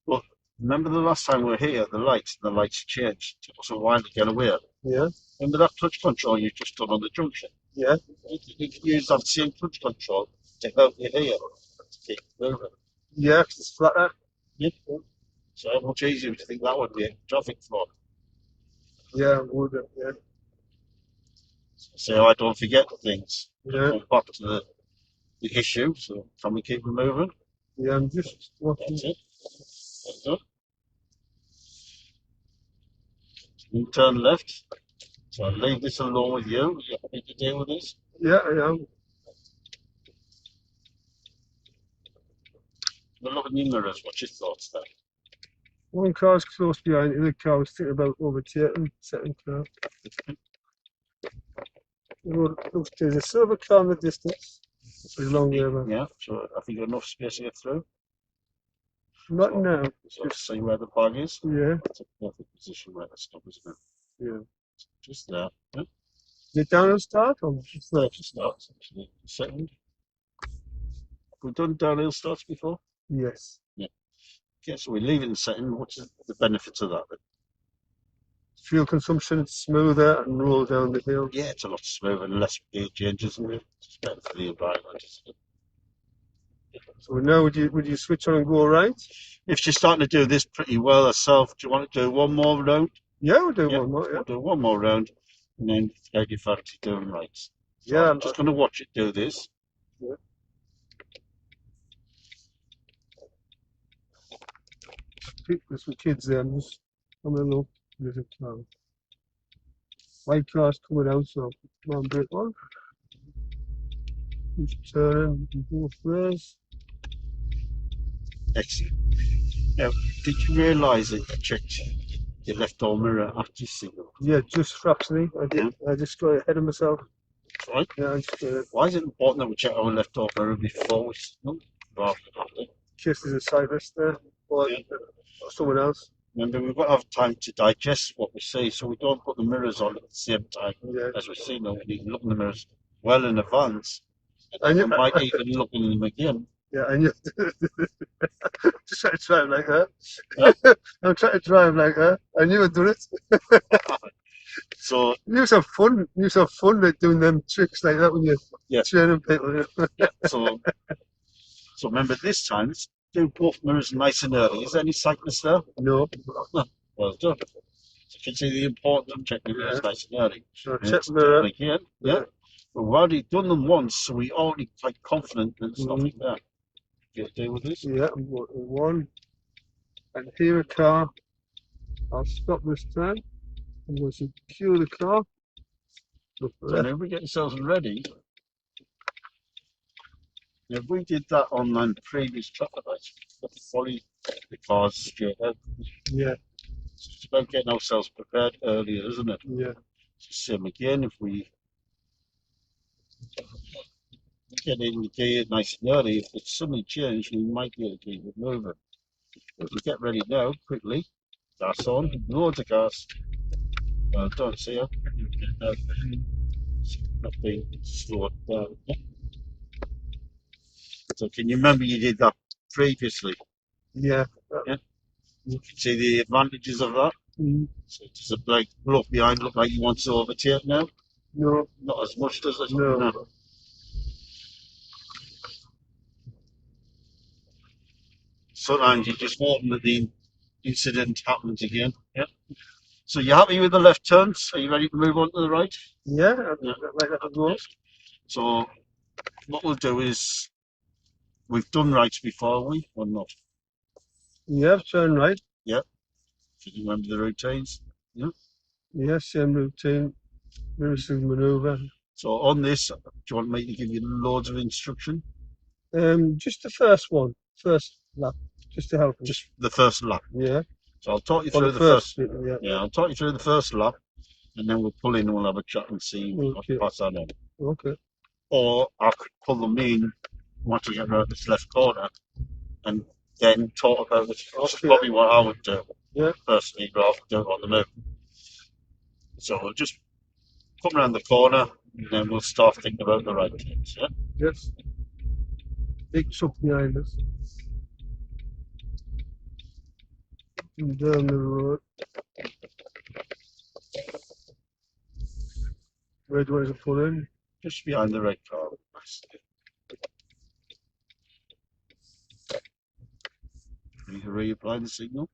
But remember the last time we were here, the lights changed. It took us a while to get away. Yeah. Remember that touch control you just done on the junction? Yeah. You can use that same touch control to help you here to keep moving. Yeah, it's flatter. Yeah. So how much easier do you think that would be a traffic flow? Yeah, would it? Yeah. So I don't forget things. Yeah. Go back to the issue. So can we keep moving? Yeah, I'm just watching. That's it. That's it. You turn left. So I'll leave this alone with you. Are you happy to deal with this? Yeah, I am. Look at the mirrors. What's your thoughts there? One car's close behind, the other car was thinking about overtaking, second car. There's a silver car in the distance. It's a long way around. Yeah, so I think enough space to get through. Not so, now. So just see where the bag is. Yeah. It's a perfect position where to stop, isn't it? Yeah. Just there. Yeah. Is it down and start or just there to start, actually. Second. We've done downhill starts before? Yes. Yeah. Okay, so we leave it in setting. What's the benefits of that then? fuel consumption, it's smoother and roll down the hill. Yeah, it's a lot smoother and less gear changes, isn't it? It's better for the environment, isn't it? So now would you switch on and go right? If she's starting to do this pretty well herself, do you want to do one more round? Yeah, we'll do one more. Yeah. We'll do one more round, and then how do you fancy doing right? So Yeah, I'm just going to watch it do this. Yeah. There's some kids there. I'm just having a look. There's a car. White car's coming out, so come on, brake on. Just turning in both ways. Excellent. Now, did you realise that you checked your left door mirror after you signal? Yeah, just fractionally. I did. Yeah. I just got ahead of myself. That's right. Yeah, I just why is it important that we check our left door mirror before we signal rather than after? In case there's a cyclist there or someone else. Remember, we've got to have time to digest what we see, so we don't put the mirrors on at the same time as we signal. We need to look in the mirrors well in advance, and we might even look in them again. Yeah, and you just try to drive like her. Huh? I'm trying to drive like her. I knew I'd do it. So you have fun. You have fun like doing them tricks like that when you're training people. Yeah. So remember this time, let's do both mirrors nice and early. Is there any cyclists there? No. Well done. So you can see the importance of checking mirrors nice and early. So check mirror. Again. Yeah. But we've already done them once, so we're already quite confident that there's nothing there. You deal with this? Yeah, I'm going to one. And here a car. I'll stop this time. I'm going to secure the car. So now we get ourselves ready. Now, if we did that on the previous traffic lights, fully the cars straight out. Yeah. So it's about getting ourselves prepared earlier, isn't it? Yeah. Same again, if we get in the gear nice and early, if it's suddenly changed, we might be able to keep it moving. If we get ready now, quickly, gas on, loads of gas. Well, don't see her. Nothing slowed down. So, can you remember you did that previously? Yeah. Yeah. You can see the advantages of that. So, does the bloke look behind look like he wants to overtake now? No. Not as much, does it? No. Sometimes you just hope that the incident happens again. Yeah. So you're happy with the left turns? Are you ready to move on to the right? Yeah. Like that go. So what we'll do is we've done rights before, we or not? Yeah, turn right. Yeah. Do you remember the routines? Yeah. Yeah, same routine. Reversing manoeuvre. So on this, do you want me to give you loads of instruction? Just the first one, first lap, just to help. Just the first lap. Yeah. So I'll talk you through the first. Yeah. I'll talk you through the first lap, and then we'll pull in and we'll have a chat and see what pass that on. Okay. Or I could pull them in once we get around this left corner, and then talk about it. Which is probably what I would do. Yeah. Personally, rather than do it on the move. So we'll just come around the corner, and then we'll start thinking about the right things. Yeah. Yes. Big truck behind us. And down the road. Where do you want to pull in? Just behind the red car. You can reapply the signal.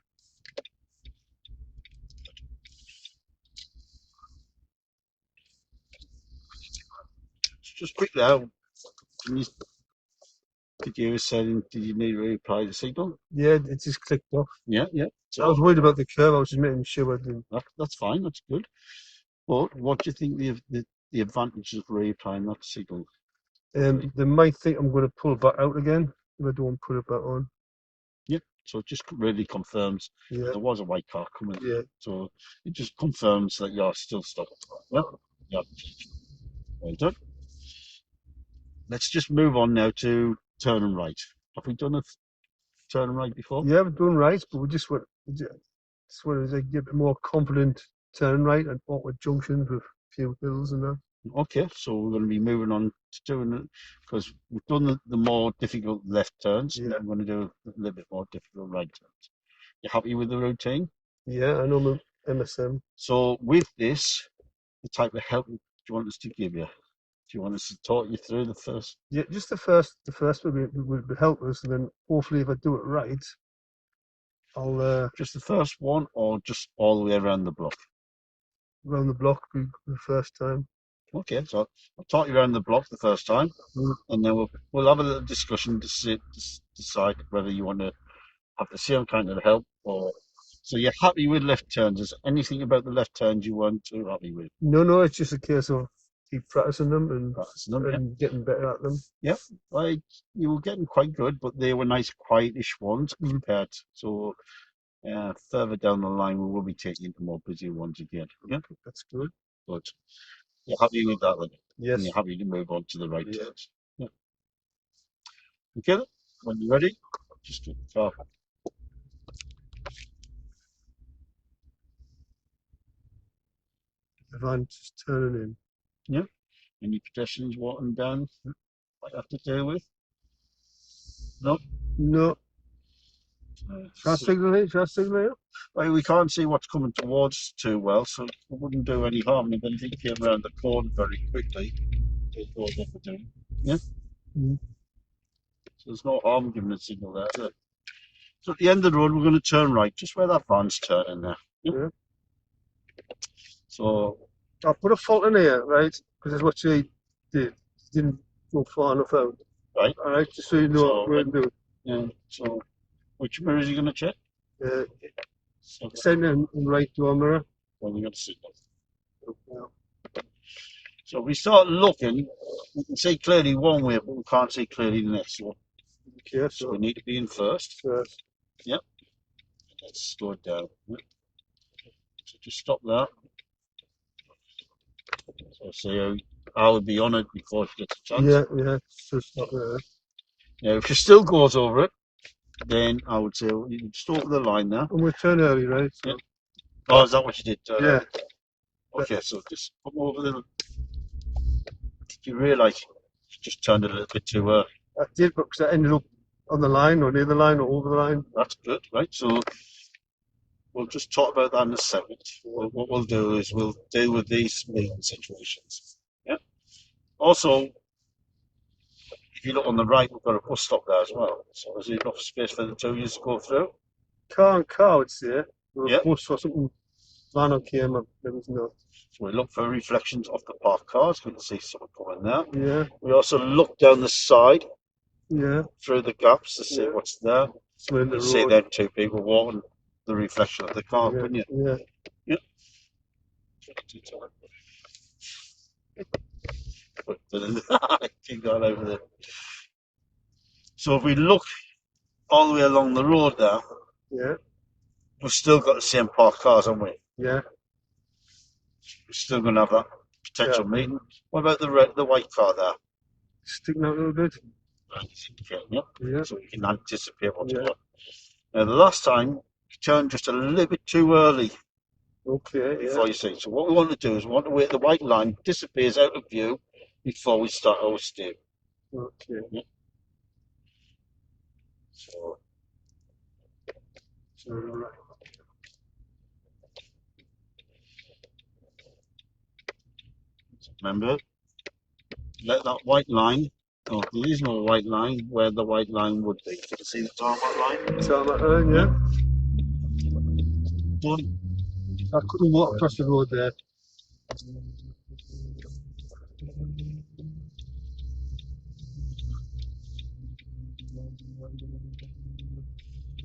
Just quickly, did you need to reapply the signal? Yeah, it just clicked off. Yeah. So I was worried about the curve. I was just making sure I didn't. That's fine. That's good. But what do you think the advantages of reapplying that signal? They might think I'm going to pull back out again if I don't put it back on. Yeah. So it just really confirms there was a white car coming. Yeah. So it just confirms that you're still stopped. Yeah. Well done. Let's just move on now to turning right. Have we done a turning right before? Yeah, we've done right, but we just want to get a more confident turn right and awkward junctions with a few hills and that. Okay, so we're going to be moving on to doing it because we've done the more difficult left turns. Yeah. I'm going to do a little bit more difficult right turns. You happy with the routine? Yeah, I know MSM. So with this, the type of help do you want us to give you? Do you want us to talk you through the first? Yeah, just the first would help us, and then hopefully if I do it right, I'll Just the first one, or just all the way around the block? round the block the first time. Okay, so I'll talk you around the block the first time, and then we'll have a little discussion to decide whether you want to have the same kind of help or. So you're happy with left turns? Is there anything about the left turns you weren't too happy with? No, it's just a case of keep practicing them Practicing them, and getting better at them. Yep. Like you were getting quite good, but they were nice, quietish ones compared. So further down the line, we will be taking into more busy ones again. Yeah, That's good. but you're happy with that then? Yes. And you're happy to move on to the right Yeah. turns. Yeah. Okay, then. When you're ready, just get the car. The van just turning in. Yeah. Any pedestrians walking down I have to deal with? No. No. Shall I signal it? Shall I signal it? Well, we can't see what's coming towards us too well, so it wouldn't do any harm if anything came around the corner very quickly. It goes up and down. Yeah. So there's no harm giving a signal there, is there? So at the end of the road, we're going to turn right, just where that van's turning there. Yeah. So I'll put a fault in here, right? Because that's what she did. She didn't go far enough out. right. All right, just so you know what we're doing. Yeah. So which mirror is he going to check? So center and right door mirror. Well, we're going to signal. So we start looking, we can see clearly one way, but we can't see clearly the next one. Okay, So we need to be in first. First. Yep. Let's slow it down. So just stop that. So see, I would be on it before she gets a chance. Yeah. So stop there. Now, if she still goes over it, then I would say you can just over the line there. And we'll turn early, right? So. Yeah. Oh, is that what you did? Yeah. Okay, so just come over the. Did you realise you just turned it a little bit too early? I did, but because I ended up on the line or near the line or over the line. That's good, right? So we'll just talk about that in a second. What we'll do is we'll deal with these meeting situations. Yeah. Also, if you look on the right, we've got a bus stop there as well. So there's enough space for the two of you to go through. Car and car, I would say. Or Yeah. a bus or something. Van or came up. There was no. So we look for reflections of the parked cars. We can see someone coming there. Yeah. We also look down the side. Yeah. Through the gaps to see what's there. So in the You road. see them two people walking the reflection of the car, couldn't you? Yeah. Yeah. Keep going over there. So if we look all the way along the road there, yeah, we've still got the same parked cars, haven't we? Yeah. We're still going to have that potential meeting. What about the white car there? Sticking out a little bit. Yeah. So we can anticipate what's going on. Now the last time you turned just a little bit too early. Okay. Before you see. So what we want to do is we want to wait the white line disappears out of view before we start our steer. Okay. Yeah. So right. Remember, let that white line. Oh, there is no white line where the white line would be. Can you see the tarmac line? Tarmac line, yeah. Done. I couldn't walk across the road there.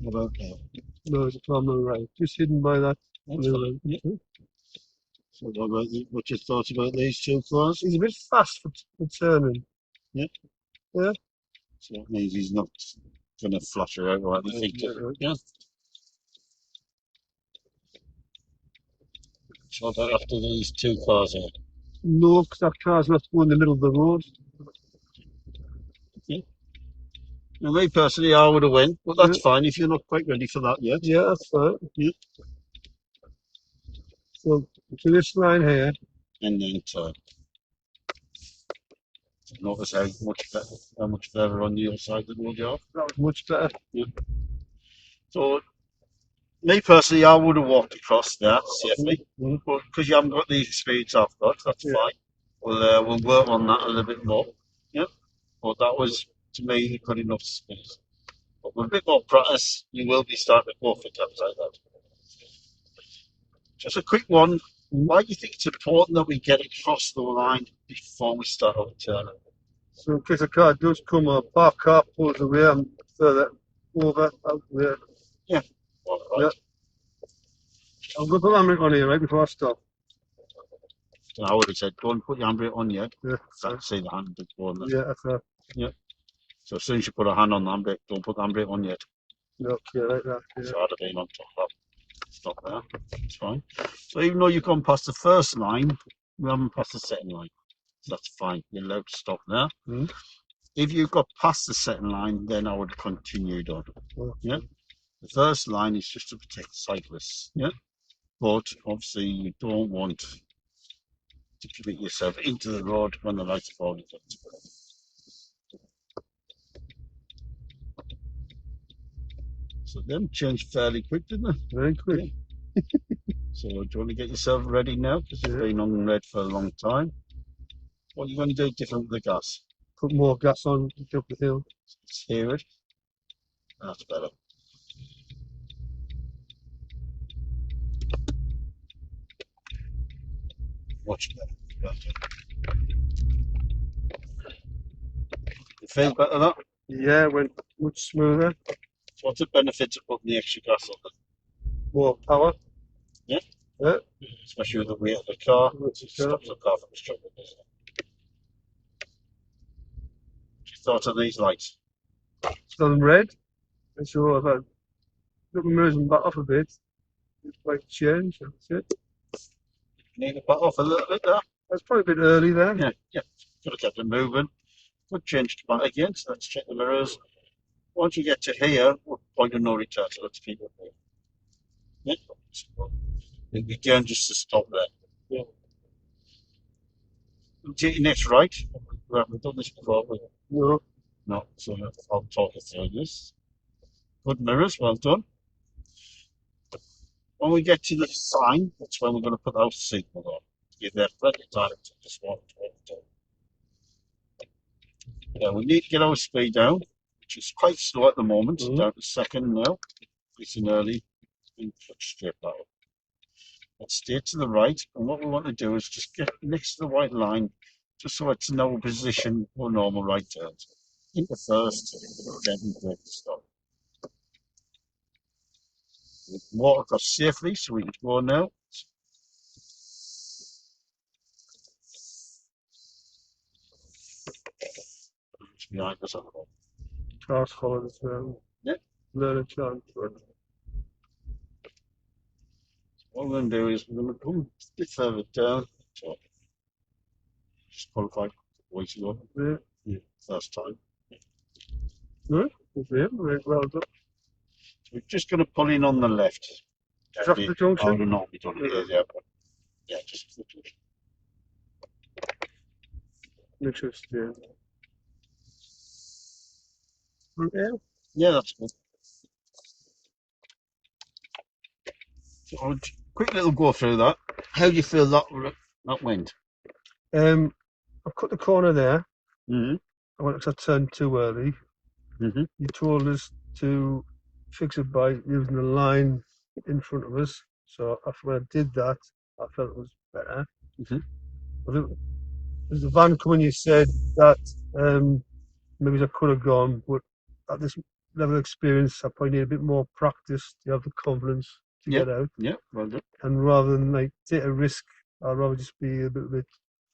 What about that? No, it's a tarmac right. Just hidden by that. That's fine. Yeah. So what your thoughts about these two cars? He's a bit fast for turning. Yeah. Yeah. So that means he's not going to flush her out or anything. Yeah. So about after these two cars here? No, because that car's not going in the middle of the road. Okay. Now, me personally, I would have went, but that's fine if you're not quite ready for that yet. Yeah, that's fine. Yeah. So to this line here. And then turn. Notice how much further on the other side of the road you are. That was much better. Yeah. So Me personally, I would have walked across there safely, but because you haven't got the experience I've got, that's fine. We'll work on that a little bit more. Yeah, but that was to me good enough speed. But with a bit more practice, you will be starting to go for gaps like that. Just a quick one. Why do you think it's important that we get across the line before we start overturning? So in case a car does come, a parked car pulls away and further over out there. Yeah. All right. Yeah. I'm going to put the handbrake on here right before I stop. I would have said, don't put your handbrake on yet. Yeah. I'd say the handbrake on there. Yeah, that's right. Yeah. So as soon as you put a hand on the handbrake, don't put the handbrake on yet. Okay, like that. Yeah. So I'd have been on top of that. Stop there. It's fine. So even though you've gone past the first line, we haven't passed the second line. So that's fine. You're allowed to stop there. If you got past the second line, then I would have continued on. Yeah. The first line is just to protect cyclists. Yeah. But obviously you don't want to commit yourself into the road when the lights are already done. So them changed fairly quick, didn't they? Very quick. Yeah. So do you want to get yourself ready now? Because you've been on red for a long time. What are you going to do different with the gas? Put more gas on, up the hill. Let's hear it. That's better. Much better. You feel better that? Yeah, it went much smoother. So what's the benefit of putting the extra gas on then? More power. Yeah? Yeah. Especially with the weight of the car. It stops the car from struggling, doesn't it? What you thought of these lights? It's on red. And so I've had look the mirrors and back off a bit. It's like change, that's it. You need to back off a little bit there. That's probably a bit early there. Yeah. Could have kept it moving. Could change to back again, so let's check the mirrors. Once you get to here, point of no return, so let's keep it there. Yeah. Again, just to stop there. Yeah. Take your next right. We haven't done this before, but no. So I'll talk you through this. Good mirrors, well done. When we get to the sign, that's when we're going to put our signal on. Give that plenty of time to just walk to it. Yeah, we need to get our speed down, which is quite slow at the moment, down to second now. It's an early and straight out. Let's stay to the right, and what we want to do is just get next to the white line, just so it's in our position for normal right turns. Into first, then brake to stop. We can walk across safely, so we can go now. It's behind us at the moment. Cars following as well. Yeah. Learn a chance. What we're going to do is we're going to come a bit further down. So just qualified weeks ago. Yeah. First time. Good. Very well done. So we're just going to pull in on the left. Just after the junction? I would have not be done here, yeah, but yeah, just after the junction. Make sure it's there. Okay. Yeah, that's good. So, quick little go through that. How do you feel that went? I cut the corner there. Mm-hmm. I went to turn too early. Mm-hmm. You told us to fix it by using the line in front of us. So after when I did that, I felt it was better. Mm-hmm. But as the van coming, you said that maybe I could have gone, but at this level of experience, I probably need a bit more practice to have the confidence to get out. Yeah, well done. And rather than like take a risk, I'd rather just be a bit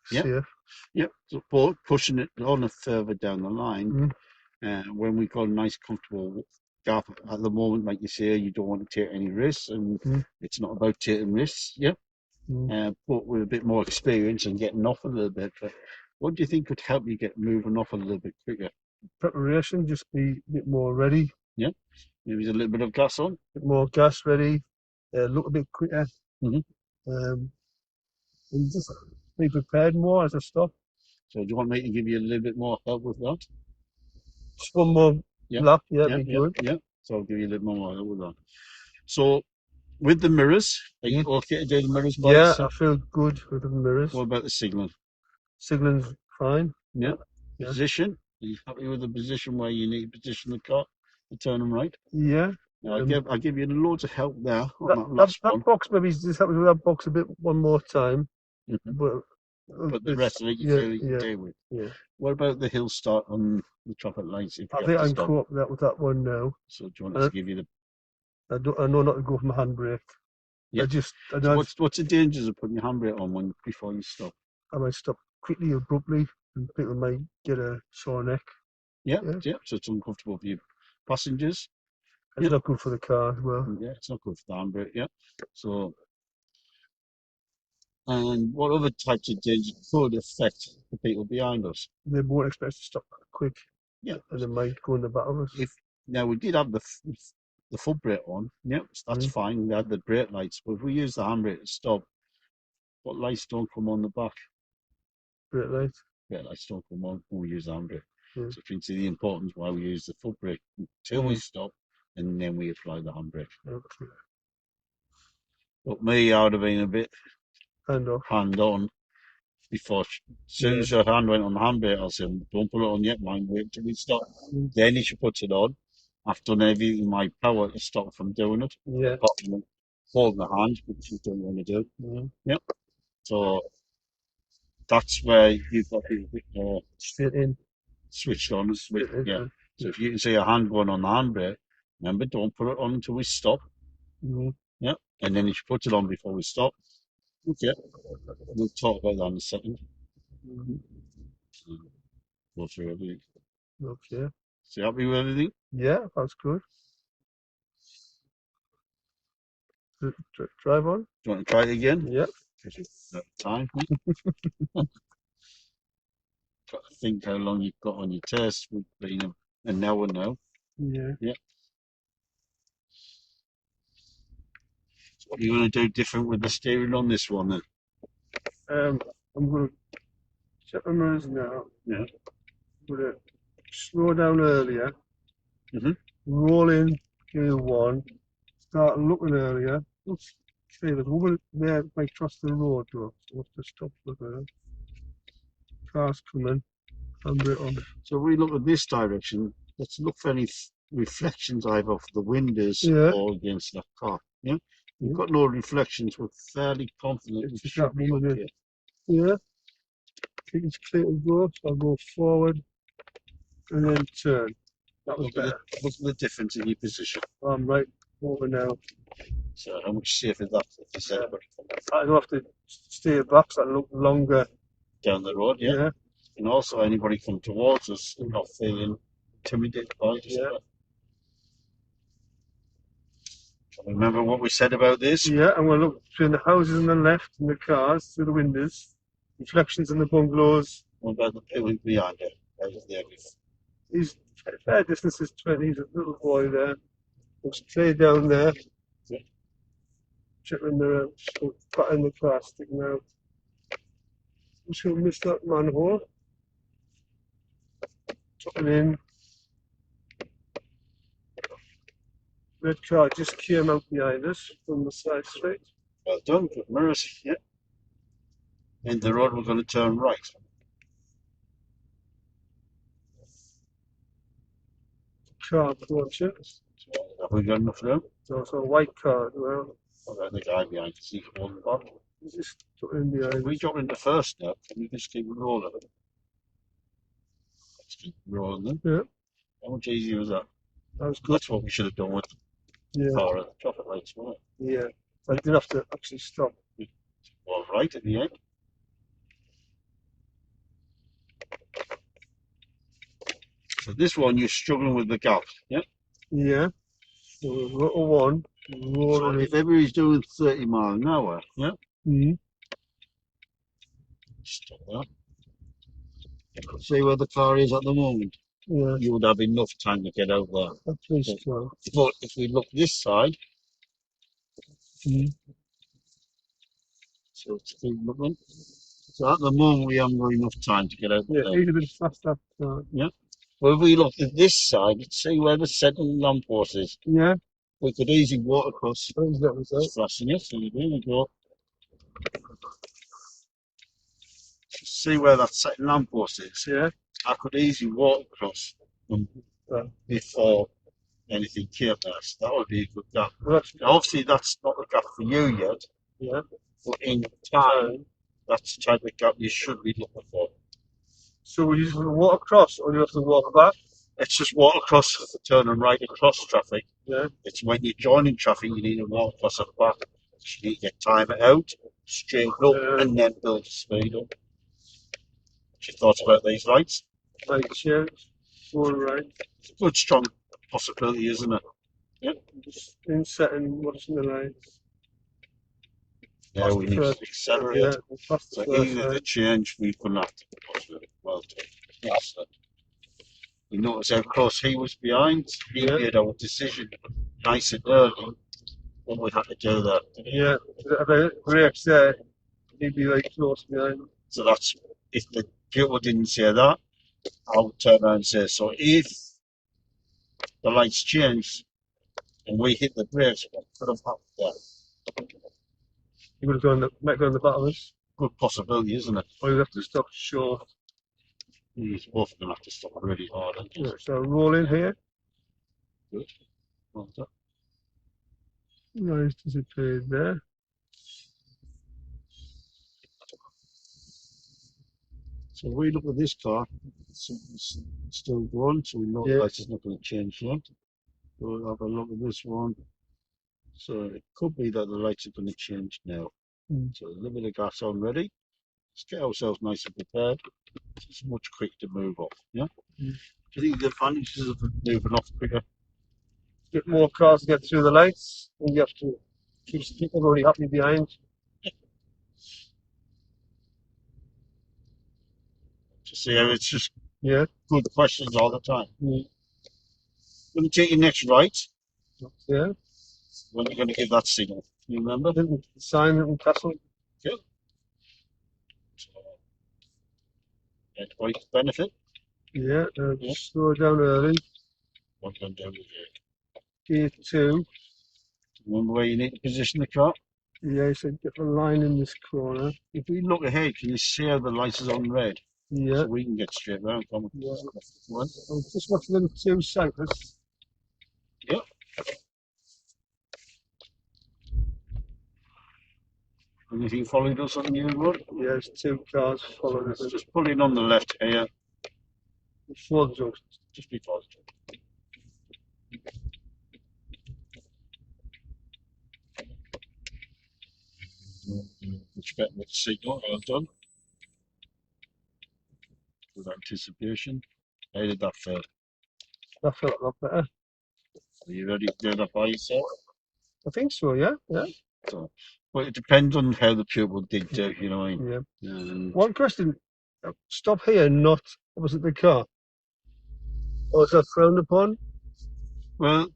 safe. Yeah, so pushing it on further down the line, when we've got a nice comfortable gap at the moment, like you say, you don't want to take any risks, and it's not about taking risks, but with a bit more experience and getting off a little bit. But what do you think could help you get moving off a little bit quicker? Preparation, just be a bit more ready. Yeah, maybe a little bit of gas on. A bit more gas ready, look a bit quicker. And just be prepared more as I stop. So do you want me to give you a little bit more help with that? Just one more lap, be good. Yeah, so I'll give you a little more help with that. So with the mirrors, are you okay to do the mirrors by Yeah, yourself? I feel good with the mirrors. What about the signal? Signal's fine. Yeah. Yeah. Position? Are you happy with the position where you need to position the car to turn them right? Yeah. Now, I give you loads of help there on that That last one. box, maybe just help me with that box a bit one more time. Mhm. But But the rest of it you feel you can deal with. Yeah. What about the hill start on the traffic lights if I you think have I to can stop? cope with that one now. So do you want us to give you the... I know not to go for my handbrake. Yeah. I So know what's the dangers of putting your handbrake on when before you stop? I might stop quickly, abruptly, and people might get a sore neck. Yeah, Yeah. yeah. So it's uncomfortable for you passengers. It's not good for the car as well. Yeah, it's not good for the handbrake. Yeah. So, and what other types of dangers could affect the people behind us? They won't expect us to stop quick. Yeah. And they might go in the back of us. If now we did have the foot brake on, yeah, that's fine. We had the brake lights, but if we use the handbrake to stop, what lights don't come on the back? Brake light. Brake lights don't come on when we use the handbrake. Yeah. So you can see the importance why we use the foot brake until we stop, and then we apply the handbrake. Okay. But me, I would have been a bit Hand off. hand on before. As soon as your hand went on the handbrake, I'll say, don't put it on yet, mind, wait till we stop. Then you should put it on. I've done everything in my power to stop from doing it. Yeah. Apart from holding the hand, which you don't want to do. Yep. So that's where you've got to be Straight in. switched on. Yeah. So Yeah. if you can see your hand going on the handbrake, remember, don't put it on until we stop. Yeah. And then you should put it on before we stop. Okay. We'll talk about that in a second. Go through everything. Okay. So you happy with everything? Yeah, that's good. Drive on? Do you want to try it again? Yeah. Time. Got to think how long you've got on your test. We've been an hour now. Yeah. Yeah. So what are you going to do different with the steering on this one then? I'm going to check my mirrors now. Yeah. I'm going to slow down earlier. Mm-hmm. Roll in gear one. Start looking earlier. Oops. Okay, there's a woman there might cross the road though. So we'll have to stop for her. Car's coming. Handbrake on. So we look at this direction. Let's look for any reflections either off the windows or against that car. Yeah. We've got no reflections. We're fairly confident we should be okay. Yeah. I think it's clear to go. So I'll go forward and then turn. That was better. Look at the difference in your position. I'm right over now. So how much safer is that? I don't have to stay back, so I look longer down the road. Yeah. And also anybody come towards us and not feeling intimidated by us. Yeah. Remember what we said about this? Yeah, I'm going to look between the houses on the left and the cars through the windows. Reflections in the bungalows. What about the people behind it? He's fair distance is 20. He's a little boy there. Looks clear down there. Yeah. Checking the back in the car sticking out. I'm just going to miss that manhole. Tucking in. Red car just came out behind us from the side street. Well done, good mirrors. Yeah. And the road we're going to turn right. Car approaching. Have we got enough room? There's a white car as well. What about the guy behind? Is he holding back? He's just in behind. If we drop into first now, can we just keep rolling? Let's keep rolling then. Yeah. How much easier was that? That was good. That's what we should have done with the car at the traffic lights, wasn't it? Yeah. I didn't have to actually stop. Well, right at the end. So this one, you're struggling with the gap, yeah? Yeah. So little one. So if everybody's doing 30 miles an hour, yeah? Stop that. See where the car is at the moment? Yeah. You would have enough time to get out there. But if we look this side, so let's keep looking. So at the moment we haven't got enough time to get out there. Yeah, he's a bit faster. Yeah. Well, if we look at this side, see where the second lamppost is. Yeah. We could easily walk across. It's Flashing it, so there we go. See where that second lamppost is? Yeah. I could easily walk across before anything came there. So that would be a good gap. Obviously, that's not a gap for you yet. Yeah. But in time, that's the type of gap you should be looking for. So we just walk across, or you have to walk back? It's just walk across, turning right across traffic. Yeah. It's when you're joining traffic, you need to walk across at the back. You need to get time it out, straighten up, and then build speed up. What's your thoughts about these lights? Lights, yeah. All right. It's a good, strong possibility, isn't it? Yep. Just in setting, what's in the lights? Yeah, we need to accelerate. Yeah, so either the change we're going to have to push it. Well done. Yes, you notice how close he was behind. He made our decision nice and early when we had to do that. Yeah, if I brakes there, he'd be like close behind. So that's, if the people didn't say that, I would turn around and say, so if the lights change and we hit the brakes, what could have happened there? You would have gone might go on the bottom of us. Good possibility, isn't it? Or you'd have to stop short. You're both going to have to stop really hard. Yeah, so roll in here. Good. Well done. Nice disappeared there. So we look at this car, it's still going, so we know the light is not going to change yet. We'll have a look at this one. So it could be that the lights are going to change now. So a little bit of gas on ready. Let's get ourselves nice and prepared. It's much quicker to move off. Yeah. Do you think the advantages of moving off quicker? Get more cars to get through the lights, and you have to keep people already happy behind. To see how it's just good questions all the time. When you take your next right, when you're going to give that signal, you remember? The sign in Castle. Good. Right benefit. Yeah, slow down early. What can I do with it? Gear 2. Remember where you need to position the car? Yeah, so get the line in this corner. If we look ahead, can you see how the light is on red? Yeah. So we can get straight round. Yeah. I'll just watch them 2 cyclists. Yep. Anything followed us on the road? Yeah, there's 2 cars following us. Just pull in on the left here. Before the junction. Just before the junction. Much better with the signal, well done. With anticipation. How did that feel? That felt a lot better. Are you ready to do that by yourself? I think so, yeah. So, well, it depends on how the pupil did do, you know what I mean? Yeah. One question, stop here, not opposite the car. Or is that frowned upon? Well,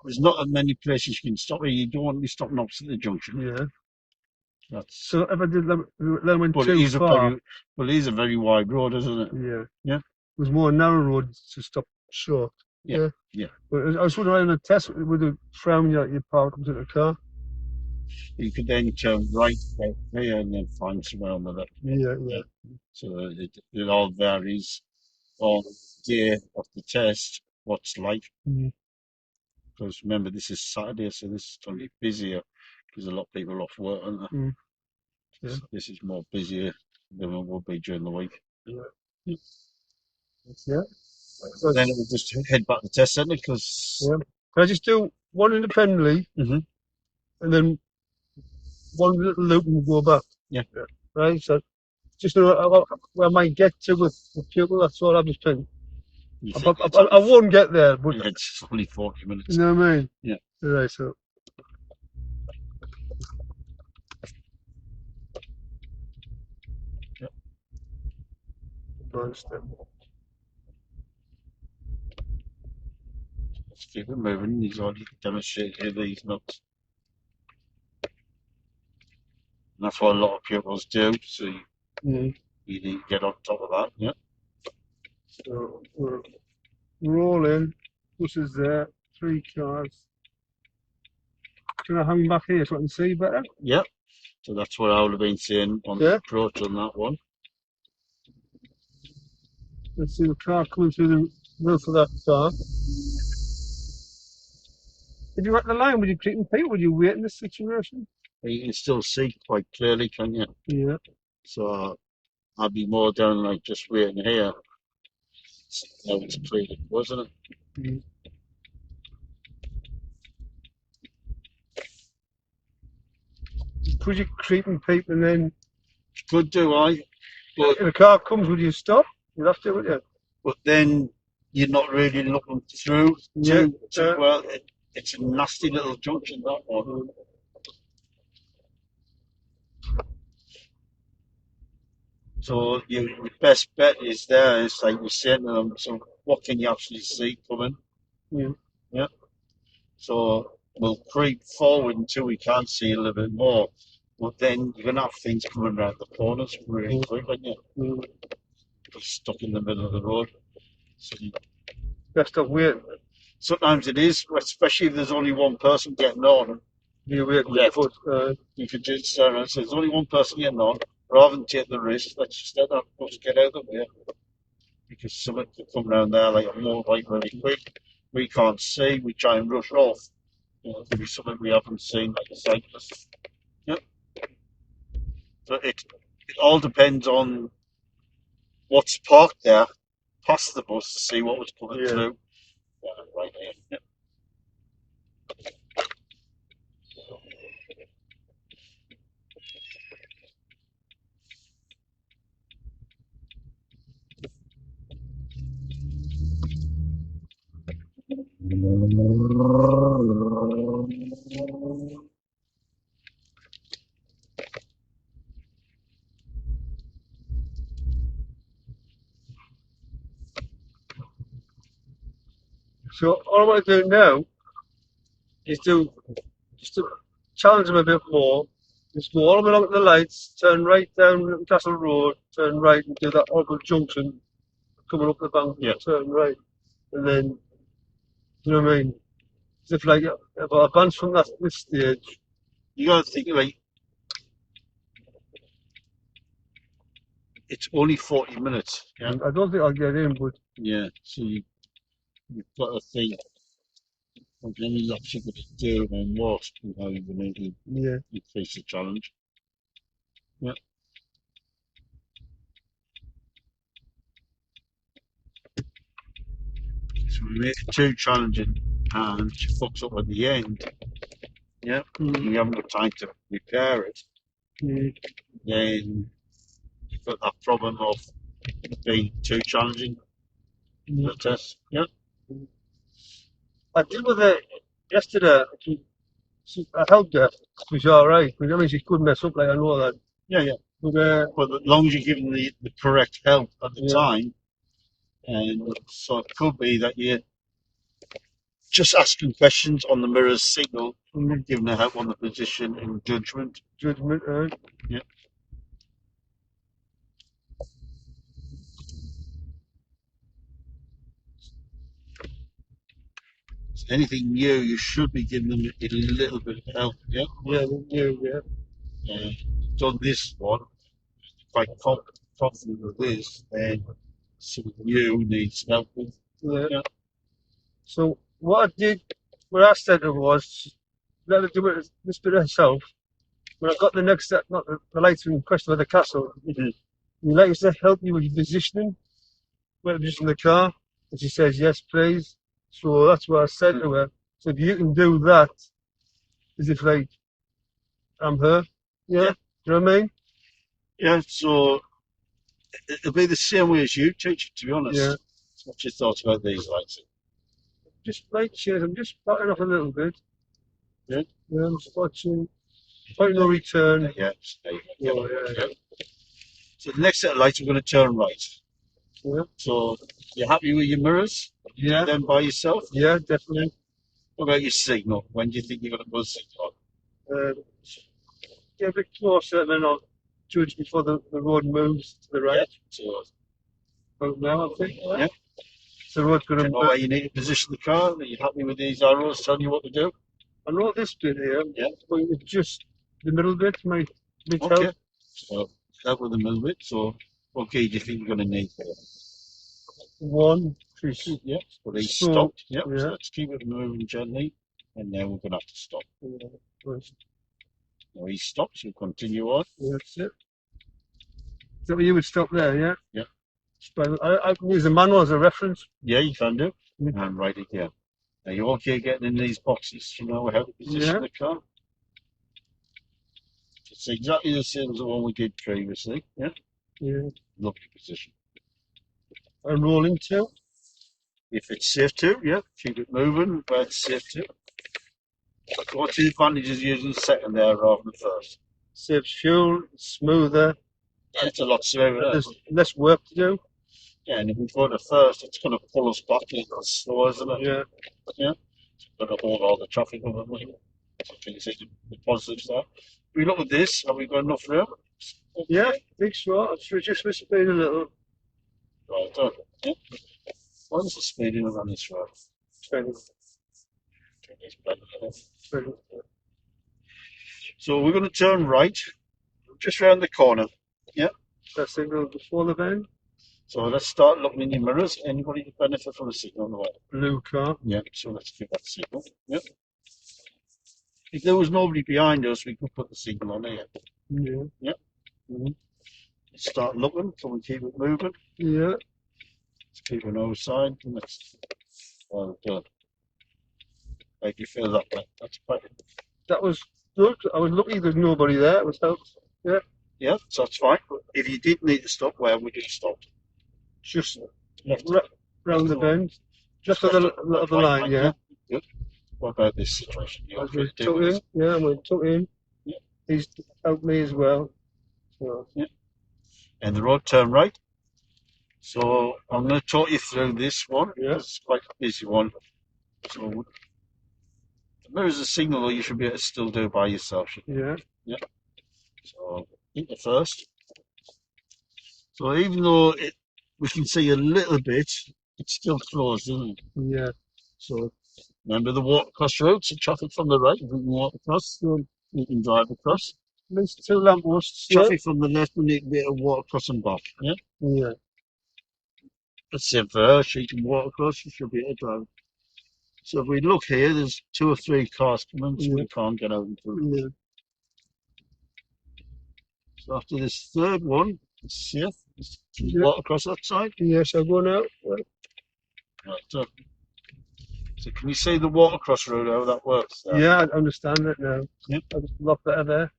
there's not as many places you can stop here. You don't want to be stopping opposite the junction. Yeah. So if I did let them went too far. Well, it is a very wide road, isn't it? Yeah. Yeah. It was more narrow road to stop short. Yeah. But I was wondering, in a test, with a frown you park up to the car. You could then turn right here and then find somewhere on the left. Yeah. So it all varies on the day of the test, what's like. Because remember, this is Saturday, so this is going to be busier because a lot of people are off work, aren't they? So this is more busier than it will be during the week. Yeah. So then we'll just head back to the test centre because. Yeah. Can I just do one independently, and then one little loop and go back? Yeah. Right. So just where I might get to with the pupil. That's all I'm just thinking. I won't get there, but it's only 40 minutes. You know what I mean? Yeah. Right. So. Yep. Let's keep it moving. He's already demonstrated these nuts. And that's what a lot of pupils do. So you need to get on top of that. Yeah. So we're rolling. Buses there. 3 cars. Can I hang back here so I can see better? Yep. So that's what I would have been saying on the approach on that one. Let's see the car coming through the roof of that car. If you were at the line, would you creep and peep? Would you wait in this situation? You can still see quite clearly, can you? Yeah. So I'd be more down like just waiting here. Now it's clear, wasn't it? Mm. Could you creep and peep and then? Could do, but if a car comes, would you stop? You'd have to, wouldn't you? But then you're not really looking through too well. It's a nasty little junction, that one. So your best bet is there. It's like we're saying to them, so what can you actually see coming? Yeah. So we'll creep forward until we can see a little bit more. But then you're going to have things coming around the corners really quick, aren't you? You're stuck in the middle of the road. So best of waiting. Sometimes it is, especially if there's only one person getting on. You wait left. You could just turn around and say, there's only one person getting on. Rather than take the risk, let's just let that bus get out of the way. Because someone could come around there like a motorbike really quick. We can't see, we try and rush off. It could be something we haven't seen, like a cyclist. Yep. So it all depends on what's parked there, past the bus to see what was coming through. Right here. Yep. So all I want to do now is just to challenge them a bit more. Just go all the way along the lights, turn right down Castle Road, turn right and do that horrible junction, coming up the bank, turn right, and then, you know what I mean? As if like, if I advance from this stage. You got to think like, it's only 40 minutes. Yeah. I don't think I'll get in, but yeah, so you've got to think of any laps you're going to do and what and how you're going to face the challenge. Yeah. So we make it too challenging and she fucks up at the end. Yeah. You haven't got time to repair it. Then you've got that problem of being too challenging. The test. Yeah. I dealt with it yesterday. I helped her. She was all right. I mean, she could mess up, like I know that. Yeah. But as long as you're giving the correct help at the time, and so it could be that you're just asking questions on the mirror's signal, giving her help on the position and judgment. Yeah. So anything new, you should be giving them a little bit of help. Yeah. Done this one, quite confident with this, then something new needs help with. Yeah. So what I said was, let her do it this bit herself. When I got the next step, not the lights in question of the castle, you like us to help you with your positioning, where to position the car. And she says, yes, please. So that's what I said to her. So if you can do that, as if like, I'm her. Yeah. Do you know what I mean? Yeah, so it'll be the same way as you teach it, to be honest. Yeah. What's your thoughts about these lights? Just light shades, I'm just backing off a little bit. Yeah. I'm just watching. Point no return. Yeah. So the next set of lights, we're going to turn right. Yeah. So you're happy with your mirrors? Yeah. Then by yourself? Yeah, definitely. What about your signal? When do you think you're going to put a signal on? Get a bit closer and then I'll judge before the road moves to the right. Yeah. So about now, I think. Yeah. So the road's going to move. You need to position the car. Are you happy with these arrows telling you what to do? I know this bit here. Yeah. But it's just the middle bit, my Okay. help. So start with the middle bit. So what gauge do you think you're going to need here? 1, 2, Yeah. Well, he so, stopped. Yep. yeah. So let's keep it moving gently, and now we're going to have to stop. Yeah. First. Now he stops. We'll continue on. That's it. So you would stop there, yeah? Yeah. I can use the manual as a reference. Yeah, you can do. Mm. And write it here. Are you okay getting in these boxes? You know how to position the car? It's exactly the same as the one we did previously. Yeah. Yeah. Lovely position. And rolling too. If it's safe to, yeah, keep it moving, but it's safe to. What's the advantage of using the second there rather than first? Saves fuel, smoother. Yeah, it's a lot smoother. There's less work to do. Yeah, and if we go to first, it's going to pull us back a little slow, isn't it? Yeah. Yeah. It's going to hold all the traffic over the way. So can you see the positives there? If we look at this, have we got enough room? Okay. Yeah, think so. I'll reduce my speed a little. Right, done. Yeah. What's the speed limit on this road? 20. 20. So we're going to turn right, just round the corner. Yeah. That signal before the bend. So let's start looking in your mirrors. Anybody benefit from the signal on the way? Blue car. Yeah. So let's give that signal. Yeah. If there was nobody behind us, we could put the signal on here. Yeah. Yeah. Mm-hmm. Start looking. Can we keep it moving? Yeah. Let's keep it outside. Let's. Well done. Like you feel that way. That's better. That was good. I was lucky there's nobody there. It was helped. Yeah. Yeah, so that's fine. But if you did need to stop, where would you stop? Just left round the bend. Just on the line, yeah. Good. What about this situation? You okay to tuck in. Yeah, I'm going to tuck in. Yeah. He's helped me as well. So. Yeah. And the road turn right. So I'm going to talk you through this one. Yeah. It's quite a busy one. So there's a signal that you should be able to still do by yourself. Yeah. Yeah. So into first. So even though we can see a little bit, it's still closed, isn't it? Yeah. So remember the walk across roads, the traffic from the right, we can walk across, you can drive across. There's 2 lampposts. Traffic from the left, we need to be able to walk across and back. Yeah? Yeah. Let's say for her, she can walk across, she should be able to drive. So if we look here, there's 2 or 3 cars coming, so we can't get out and through. Yeah. So after this third one, it's safe. Walk across that side? Yes, I'll go now. Right. So can you see the walk across road, how that works? Yeah, I understand it now. Yep. A lot better there.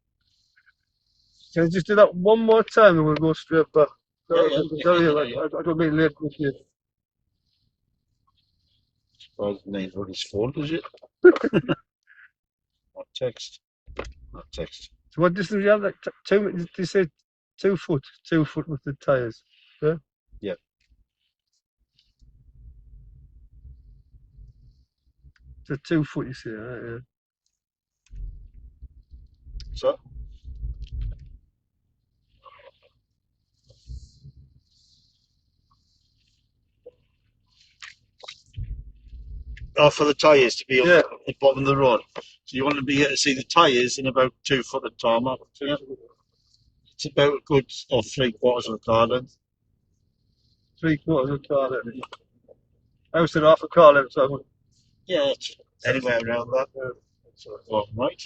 Can I just do that one more time and we'll go straight back? Yeah. I don't mean late with you. Suppose it needs what his phone, does it? Not text. Not text. So what distance do you have? Like 2, did you say 2 foot? 2 foot with the tyres? Yeah? Yeah. So 2 foot, you see, right? Yeah. So? Oh, for the tyres to be on the bottom of the road. So you want to be able to see the tyres in about 2 foot of tarmac. Yeah. It's about a good 3/4 of a car length. 3/4 of a car length. I was at half a car length, so yeah, it's anywhere around that. Yeah. So bottom right.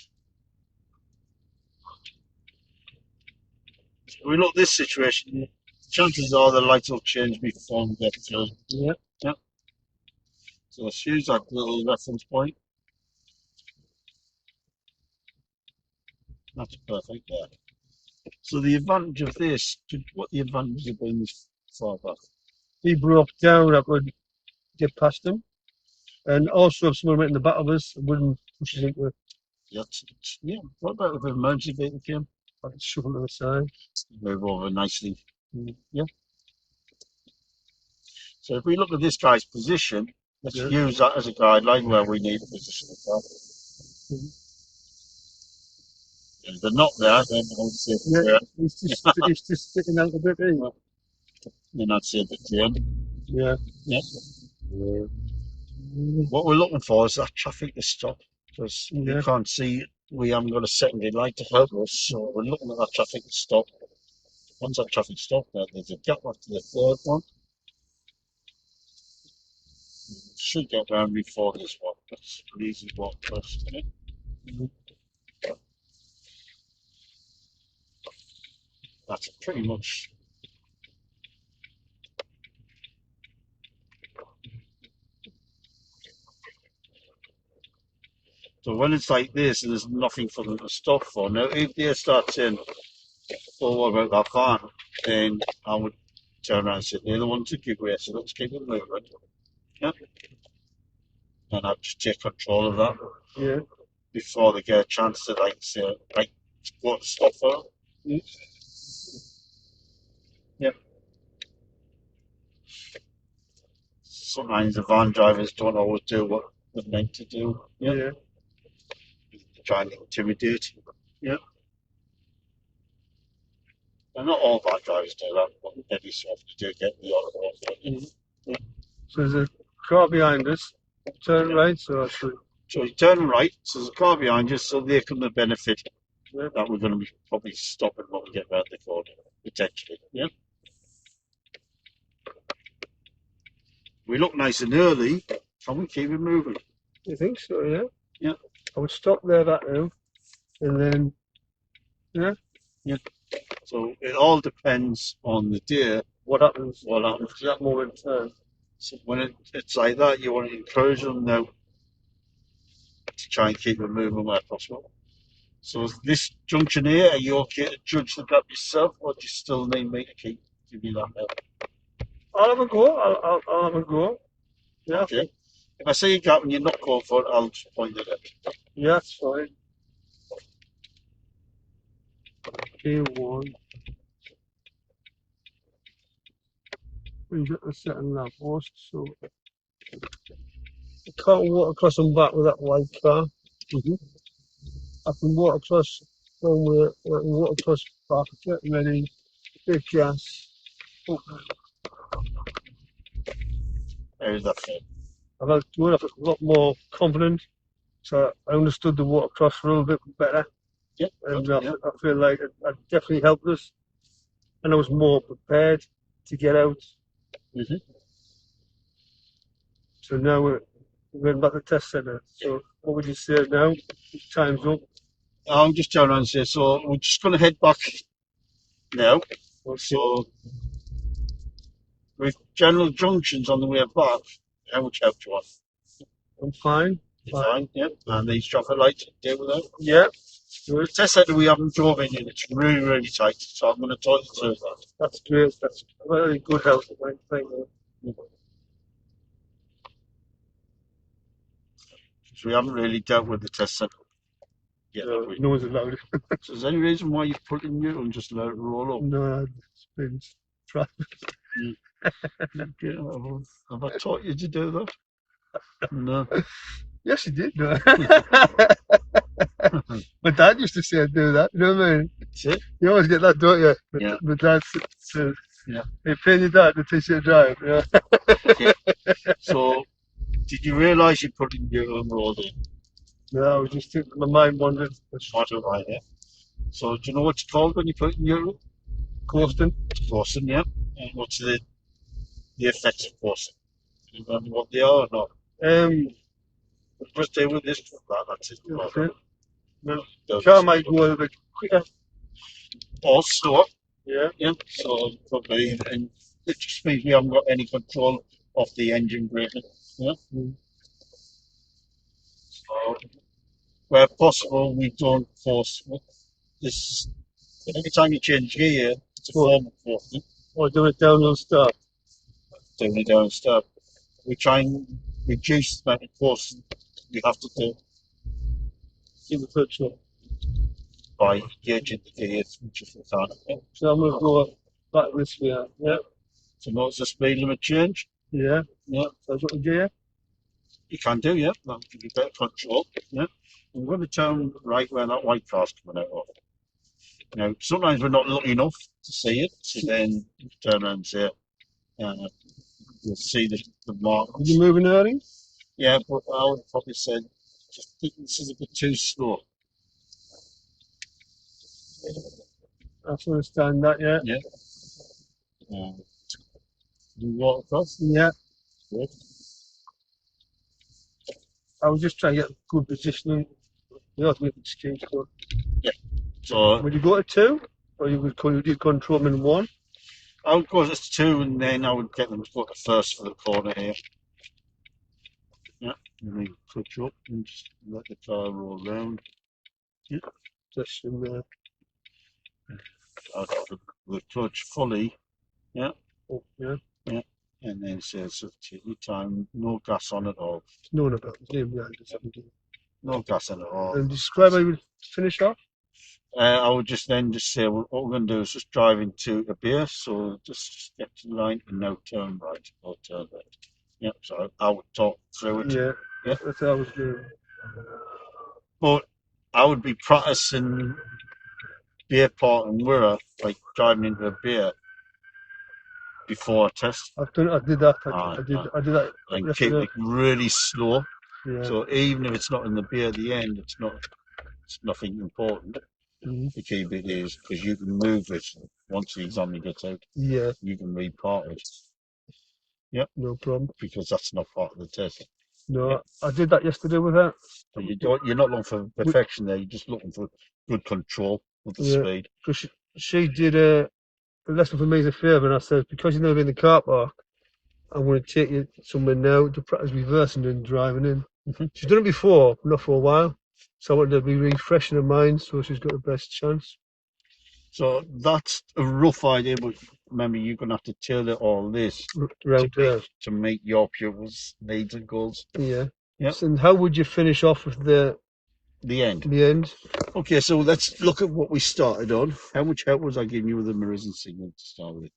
So we look at this situation, chances are the lights will change before we get through. Yeah. Yeah. So let's use that little reference point. That's perfect there. So the advantage of this, what the advantage of being this far back? He broke down, I could get past him. And also if someone went in the back of us, it wouldn't push us into it. Yeah. What about if an emergency vehicle came? I could shove it to the side. Move over nicely. Yeah. So if we look at this guy's position, let's use that as a guideline where we need to position the car. If they're not there, then I'll say he's just sticking out a bit, isn't he? Then I'd say the turn. Yeah. Yeah. What we're looking for is that traffic to stop. because you can't see, we haven't got a secondary light to help us, so we're looking at that traffic stop. Once that traffic stopped, there's a gap after the third one. Should get round before this one. That's an easy one first, isn't it? That's pretty much. So when it's like this, and there's nothing for them to stop for. Now, if they start saying, "Oh, what about that van?" then I would turn around and say, "They're the ones that give way, so let's keep it moving." Yeah, and I'd just take control of that. Yeah. Before they get a chance to say, go to stop for them. Yeah. Sometimes the van drivers don't always do what they're meant to do. Yeah. Try and intimidate. Yeah. And not all van drivers do that, but every so often you do get the odd one. Yeah. So there's a car behind us. Turn right, so you turn right, so there's a car behind you, so they can benefit that we're going to be probably stopping when we get around the corner, potentially. Yeah. We look nice and early. Can we keep it moving? You think so? Yeah. Yeah. I would stop there that now, and then yeah. So it all depends on the day. What happens? What happens? That moment in time. So when it's like that, you want to encourage them now to try and keep it moving where possible. So this junction here, are you okay to judge the gap yourself, or do you still need me to give you that help? I'll have a go. I'll have a go. Yeah. Okay. If I see a gap and you're not going for it, I'll just point it out. Yeah, that's fine. K1. We've got the second lamp post, so I can't walk across and back with that white car. I can walk across one way, I can walk across back, get ready, big gas. How's that feel? I felt good, I felt a lot more confident, so I understood the walk across a little bit better. Yeah. And I feel like it definitely helped us, and I was more prepared to get out. So now we're going back to the test centre. So what would you say now? Time's up. I'm just turning around and say, so we're just going to head back now. Okay. So with general junctions on the way back, how much help do you want? I'm fine. You're fine, yeah. And these traffic lights, deal with that? Yeah. The test centre we haven't drove in, and it's really, really tight. So I'm going to talk you through that. That's great. That's very good help. Thank you. So we haven't really dealt with the test centre yet. No one's allowed it. So is there any reason why you've put it in you and just let it roll up? No, it's been traffic. Have I taught you to do that? No. Yes, you did. No. My dad used to say I'd do that. You know what I mean? That's it. You always get that, don't you? Yeah. My dad says, yeah. Hey, pay your dad to teach you to drive. Yeah. Okay. So, did you realise you put in your own road in? No, I was just thinking, my mind wandered. Right, yeah. So, do you know what it's called when you put it in your road? Coasting. Coasting, yeah. And what's the effects of coasting? Do you remember what they are or not? Just deal with this. That's it. That's it. The car might go a little bit quicker. Or slower. Yeah. Yeah. So, probably, and it just means we haven't got any control of the engine braking. Yeah. So, where possible, we don't force this. Every time you change gear, it's a form of forcing. Or do it downhill start. Doing it down start. We try and reduce the amount of forcing we have to do. In the third shot. By gauging the gears, which is the time. Yeah. So I'm going to go back this way. Yeah. So notice the speed limit change. Yeah. Yeah. So I've got the gear. You can do, yeah. That'll give you better control. Yeah. I'm going to turn right where that white car's coming out of. Now, sometimes we're not lucky enough to see it, so then turn around and say, you'll see the mark. Are you moving early? Yeah, but I would probably say just think this is a bit too slow. I understand that, yeah. Yeah. Do water across? Yeah. Good. I was just trying to get good positioning. You know, to make an excuse, but Yeah. So would you go to 2? Or you would control them in 1? I would go to 2 and then I would get them to go to first for the corner here. Yeah. And then clutch up and just let the car roll round. Yeah. Just in there. I'll have the clutch fully. Yeah. Oh, yeah. Yeah. And then it says take your time, no gas on at all. No one about the game, yeah. No gas on at all. And describe how you would finish off? I would just say what we're going to do is just drive into a beer, so just get to the line and now turn right or turn left. Yeah, so I would talk through it. Yeah, Yeah, that's what I was doing. but I would be practicing beer part and mirror, like driving into a beer before a test. I did that. I did that And keep yesterday. it really slow. Yeah. So even if it's not in the beer at the end, it's nothing important. Mhm. The key bit is because you can move it once the examiner gets out. Yeah. You can repart it. Yep. No problem. Because that's not part of the test. No, Yep. I did that yesterday with her. So you're not looking for perfection there. You're just looking for good control of the speed. Because she did a lesson for me as a favour, and I said, because you've never been in the car park, I'm going to take you somewhere now to practice reversing and driving in. She's done it before, not for a while. So I wanted to be refreshing her mind so she's got the best chance. So that's a rough idea, but remember, you're going to have to tailor all this around there to meet your pupils' needs and goals. Yeah. Yep. So, and how would you finish off with the end? The end. Okay, so let's look at what we started on. How much help was I giving you with the mirrors and signal to start with?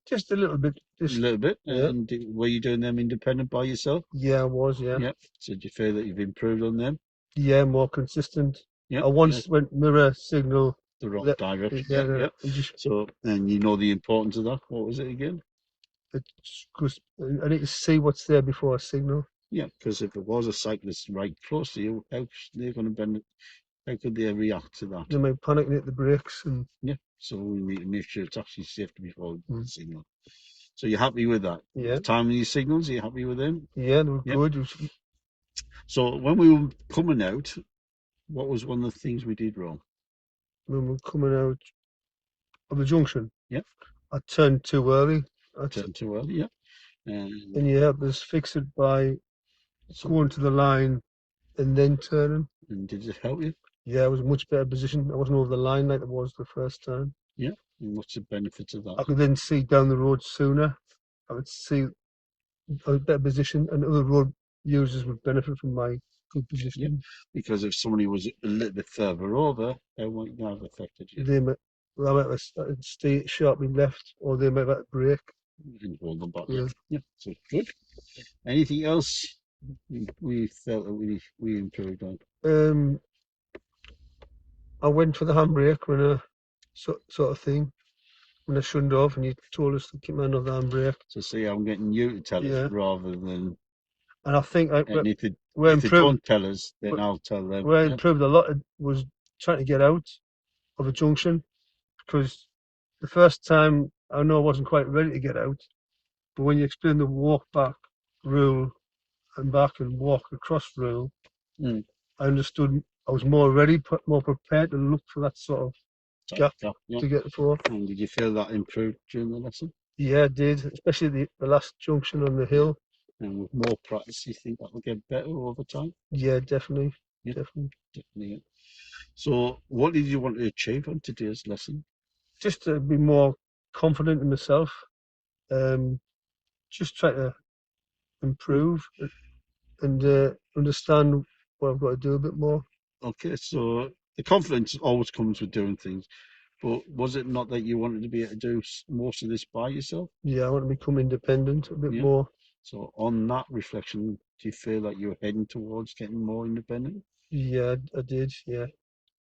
Just a little bit. Just A little bit. Yeah. And were you doing them independent by yourself? Yeah, I was. Yeah. Yeah. So do you feel that you've improved on them? Yeah, more consistent. Yeah. I once went mirror signal the wrong direction. Yeah. So, and you know the importance of that. What was it again? Because I need to see what's there before I signal. Yeah, because if it was a cyclist right close to you, how they're going to bend it? How could they react to that? They might panic and hit the brakes. And yeah, so we need to make sure it's actually safe before the signal. So you're happy with that? Yeah. The time of these signals, are you happy with them? Yeah, they were good. So when we were coming out, what was one of the things we did wrong? When we were coming out of the junction. Yeah. I turned too early. Turned too early, yeah. And you helped us fix it by going to the line and then turning. And did it help you? Yeah, it was a much better position. I wasn't over the line like it was the first time. Yeah. And what's the benefits of that? I could then see down the road sooner. I would see a better position, and other road users would benefit from my good position. Yeah. Because if somebody was a little bit further over, they might not have affected you. They might stay sharply left, or they might have to brake. And hold them back. Yeah. So good. Anything else we felt that we improved on? I went for the handbrake when I sort of thing when I shouldn't have, and you told us to keep my hand off the handbrake. So see, I'm getting you to tell us rather than. And I think if they don't tell us, then I'll tell them. Where I improved a lot was trying to get out of a junction, because the first time I know I wasn't quite ready to get out, but when you explain the walk back rule and back and walk across rule, I understood. I was more ready, more prepared to look for that sort of gap to get for. And did you feel that improved during the lesson? Yeah, I did, especially the last junction on the hill. And with more practice, you think that will get better over time? Yeah, definitely. Yeah, definitely. Yeah. So, what did you want to achieve on today's lesson? Just to be more confident in myself. Just try to improve and understand what I've got to do a bit more. Okay, so the confidence always comes with doing things, but was it not that you wanted to be able to do most of this by yourself? Yeah, I want to become independent a bit more. So on that reflection, do you feel like you're heading towards getting more independent? Yeah, I did, yeah.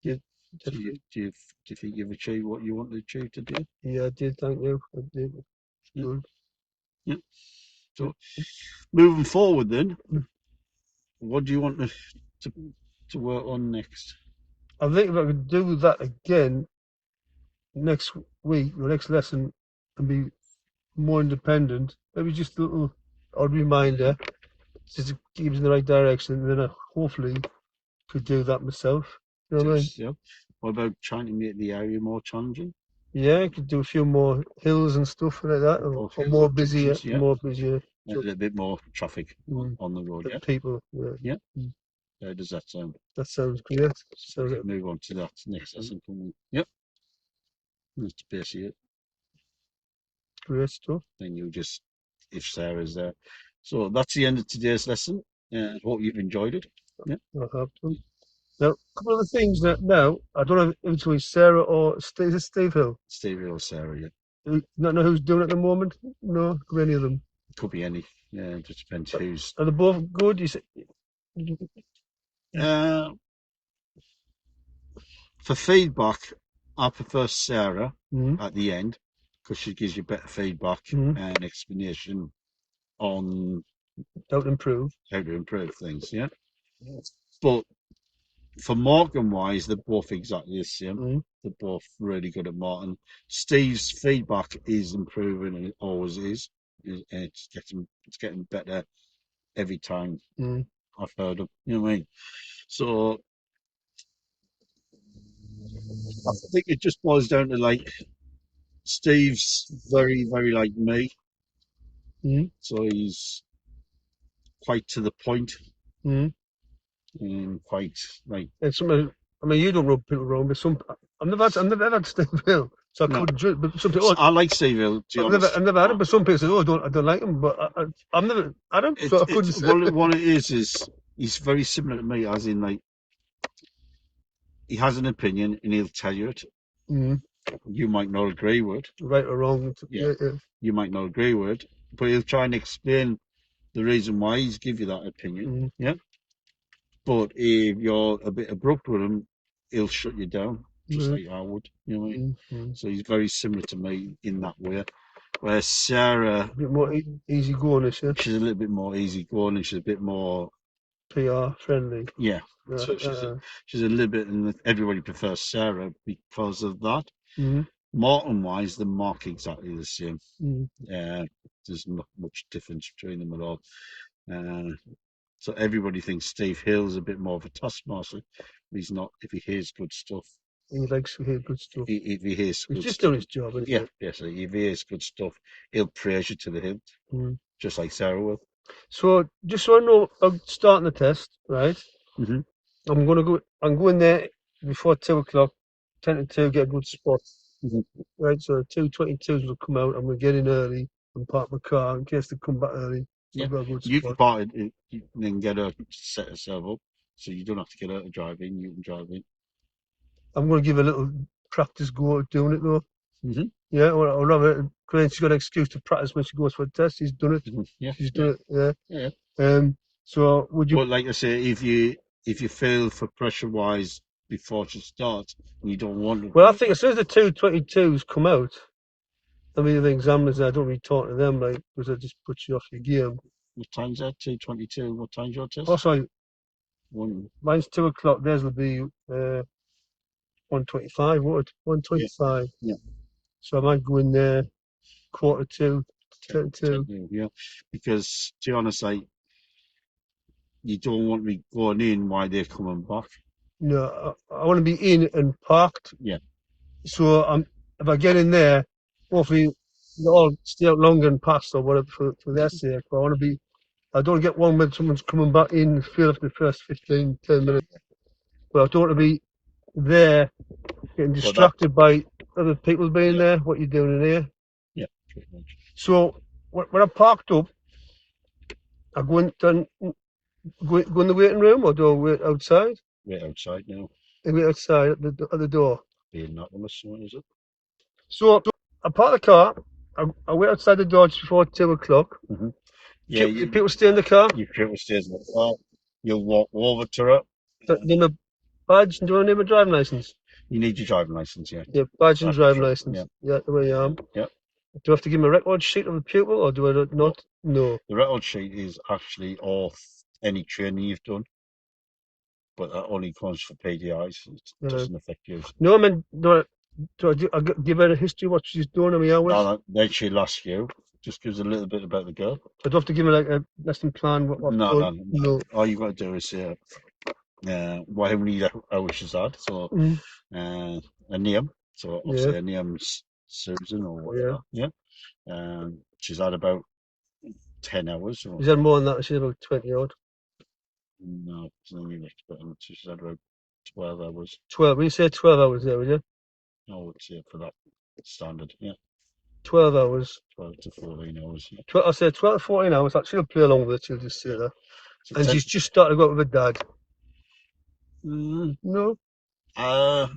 So do you think you've achieved what you wanted to achieve today? Yeah, I did, thank you. I did. Good. Yeah. So moving forward then, what do you want to work on next? I think if I could do that again next week or next lesson and be more independent, maybe just a little odd reminder just to keep us in the right direction, and then I hopefully could do that myself. You know what I mean? Yeah. What about trying to make the area more challenging? Yeah, I could do a few more hills and stuff like that, or more busier, yeah. more busier. A little bit more traffic on the road. Yeah. People. Yeah. How does that sound? That sounds great. So we can move on to that next lesson. Yep. That's basically it. Great stuff. Then you just, if Sarah's there. So that's the end of today's lesson. I hope you've enjoyed it. Yeah. I have to. Now, a couple of the things that now, I don't know if it's Sarah or Steve, is it Steve Hill? Steve or Sarah, yeah. Not know who's doing it at the moment? No, could be any of them. Could be any. Yeah, it just depends who's. Are they both good? You say, for feedback, I prefer Sarah mm-hmm. at the end because she gives you better feedback and explanation on how to improve things. Yeah, but for Morgan wise, they're both exactly the same. They're both really good at Martin. Steve's feedback is improving, and it always is. It's getting better every time I've heard him. You know what I mean? So I think it just boils down to like Steve's very, very like me. So he's quite to the point. And quite like. I mean, you don't rub people wrong, but I've never had Steve Hill, so I couldn't judge. But some people, I like Steve Hill. I've never had him, but some people say, "Oh, I don't like him," but I've never had him, so I couldn't say. What it is he's very similar to me, as in like he has an opinion and he'll tell you it. You might not agree with it, right or wrong. Yeah. You might not agree with it, but he'll try and explain the reason why he's give you that opinion. Yeah. But if you're a bit abrupt with him, he'll shut you down, just like I would. You know what I mean? So he's very similar to me in that way. Where Sarah, a bit more easy going, is she? She's a little bit more easy going, and she's a bit more PR friendly. Yeah. So she's a little bit, and everybody prefers Sarah because of that. Martin wise, they mark exactly the same. There's not much difference between them at all. So everybody thinks Steve Hill's a bit more of a taskmaster. He's not. If he hears good stuff, he likes to hear good stuff. If he hears he's just doing his job, isn't he? Yes. If he hears good stuff, he'll praise you to the hilt, just like Sarah will. So just so I know, I'm starting the test, right? I'm going there before 2:00, 10 to 2, get a good spot. Right, so 2:22 will come out. I'm going to get in early and park my car in case they come back early. So you can park it, you can get her to set herself up, so you don't have to get her to drive in. You can drive in. I'm going to give a little practice go at doing it though. Yeah, or rather, she's got an excuse to practice when she goes for a test. She's done it. She's done it. Yeah. So would you? But like I say, if you feel for pressure wise before she starts, and you don't want to. Well, I think as soon as the 2:22s come out, I mean the examiners, I don't really talk to them, like, because they just put you off your game. What time's that? 2:22. What time's your test? Oh, sorry. Mine's 2:00. Theirs will be 1:25. What? 1:25. Yeah. So I might go in there 1:45, 2:10. Yeah, because to be honest, like, you don't want me going in while they're coming back. No, I want to be in and parked. Yeah. So if I get in there, hopefully they'll all stay out longer and pass or whatever for their sake. But I don't get one when someone's coming back in, feel after the first 15, 10 minutes. But I don't want to be there getting distracted by other people being there. What you're doing in here? Yeah, pretty much. So when I'm parked up, I go in the waiting room, or do I wait outside? Wait outside now. I wait outside at the door. Being that one, is it? So I park the car. I wait outside the door just before 2:00. Yeah, people stay in the car. People stay in the car. You'll walk over to it. Name a badge, and do I name a driving license? You need your driving license, yeah. Yeah, badge and driving license. Yeah, the way I am. Yeah. Do I have to give him a record sheet of the pupil, or do I not? No. The record sheet is actually all any training you've done, but that only counts for PDIs. It doesn't affect you. No, I mean, do I give her a history of what she's doing, how many hours? No, then she'll ask you. Just gives a little bit about the girl. I don't have to give her like a lesson plan. No. All you've got to do is how many hours she's had. So a name. So obviously her name's Susan or whatever. Yeah. She's had about 10 hours. Or, is that more than that? She's about 20 odd. No, she's had about 12 hours. 12. When you say 12 hours there, would you? I would say for that standard, yeah. 12 hours. 12 to 14 hours, yeah. I say 12 to 14 hours. She'll play along with it. She'll just say that. So and she's just started to go out with her dad. No. I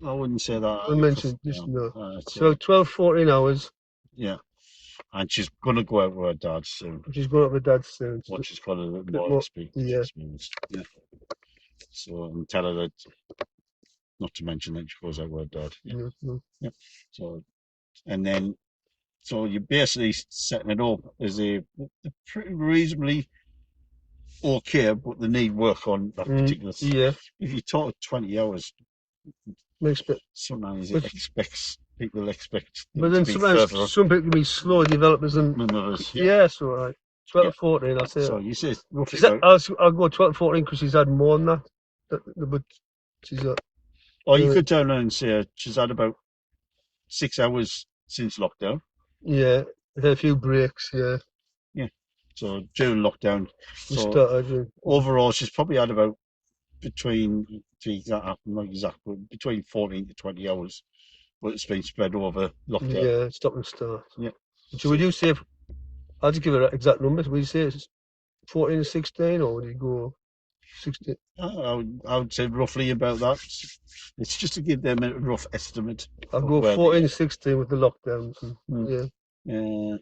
wouldn't say that. I mentioned just no. So 12, 14 hours. Yeah. And she's going to go out with her dad soon. She's going out with her dad soon. Once she's got a little bit more experience. Yeah. So, and tell her that, not to mention that she goes out with her dad. Yeah. Yeah. So, and then, so you're basically setting it up as a pretty reasonably okay, but they need work on that particular. Yeah. If you talk 20 hours, sometimes people expect. But then sometimes some people can be slow developers and others. Yeah, so right. 12 to 14, I'll say. So you say roughly. I'll go 12 to 14 because she's had more than that. But she's got. Or you could turn around and say she's had about 6 hours since lockdown. Yeah, had a few breaks. Yeah. Yeah. So during lockdown, overall she's probably had about between 14 to 20 hours, but it's been spread over lockdown. Yeah, stop and start. Yeah. So would you say? I'll just give her exact numbers. Would you say it's 14 to 16, or would you go 16? I would say roughly about that. It's just to give them a rough estimate. I'll go 14 to 16 with the lockdowns. Yeah.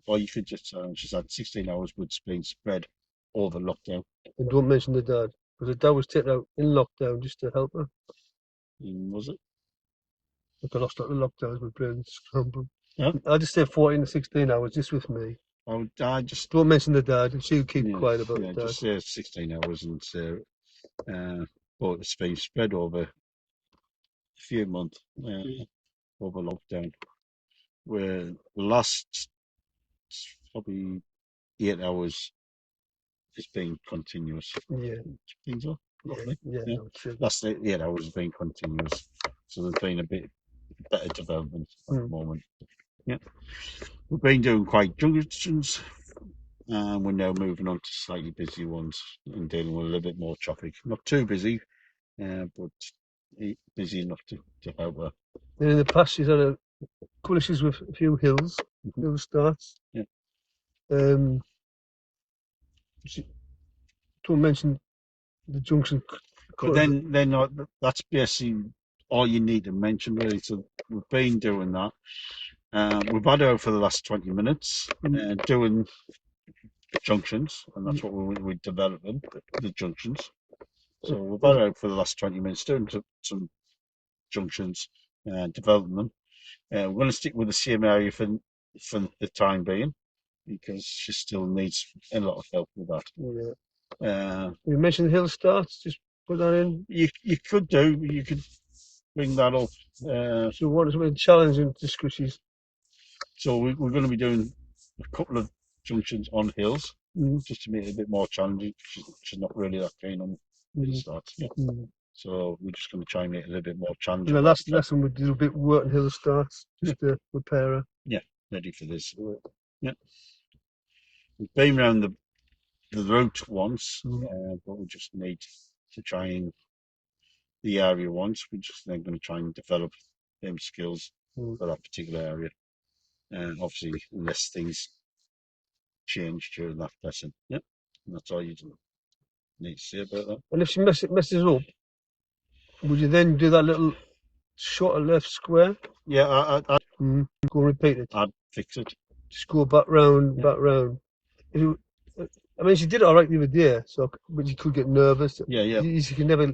Or you could just she's had 16 hours, but it's been spread over lockdown. And don't mention the dad, because the dad was taken out in lockdown just to help her. Was it? Look, I lost the lockdowns, my brain scrambled. Yeah. I just say 14 to 16 hours just with me. I just don't mention the dad. She'll keep quiet about the dad. Just say 16 hours and say, but it's been spread over a few months over lockdown. Where the last probably 8 hours has been continuous. Yeah. Think so? Yeah. Last 8 hours has been continuous. So there's been a bit better development at the moment. Yeah. We've been doing quite junctions, and we're now moving on to slightly busy ones and dealing with a little bit more traffic. Not too busy, but busy enough to help her. And in the past, she's had a couple of issues with a few hill starts. Yeah. Don't mention the junction. But then that's basically all you need to mention, really. So we've been doing that. We've had her out for the last 20 minutes doing junctions, and that's what we're developing, the junctions. So we've had her out for the last 20 minutes doing some junctions and developing them. We're going to stick with the same area for the time being, because she still needs a lot of help with that. Yeah. You mentioned hill starts, just put that in. You could bring that up. So what is the challenging discussions? So we're going to be doing a couple of junctions on hills, just to make it a bit more challenging. She's not really that keen on hill starts. Yeah. So we're just going to try and make it a little bit more challenging. The last lesson we did a bit work on hill starts, just to prepare her. Yeah, ready for this. Yeah. We've been around the route once, but we just need to try and the area once. We're just then going to try and develop them skills for that particular area. And obviously, unless things change during that lesson. Yep. And that's all you need to say about that. And if she messes up, would you then do that little shorter left square? Yeah, I'd go and repeat it. I'd fix it. Just go back round, back round. I mean, she did it all right the other day, but you could get nervous. Yeah. You can never.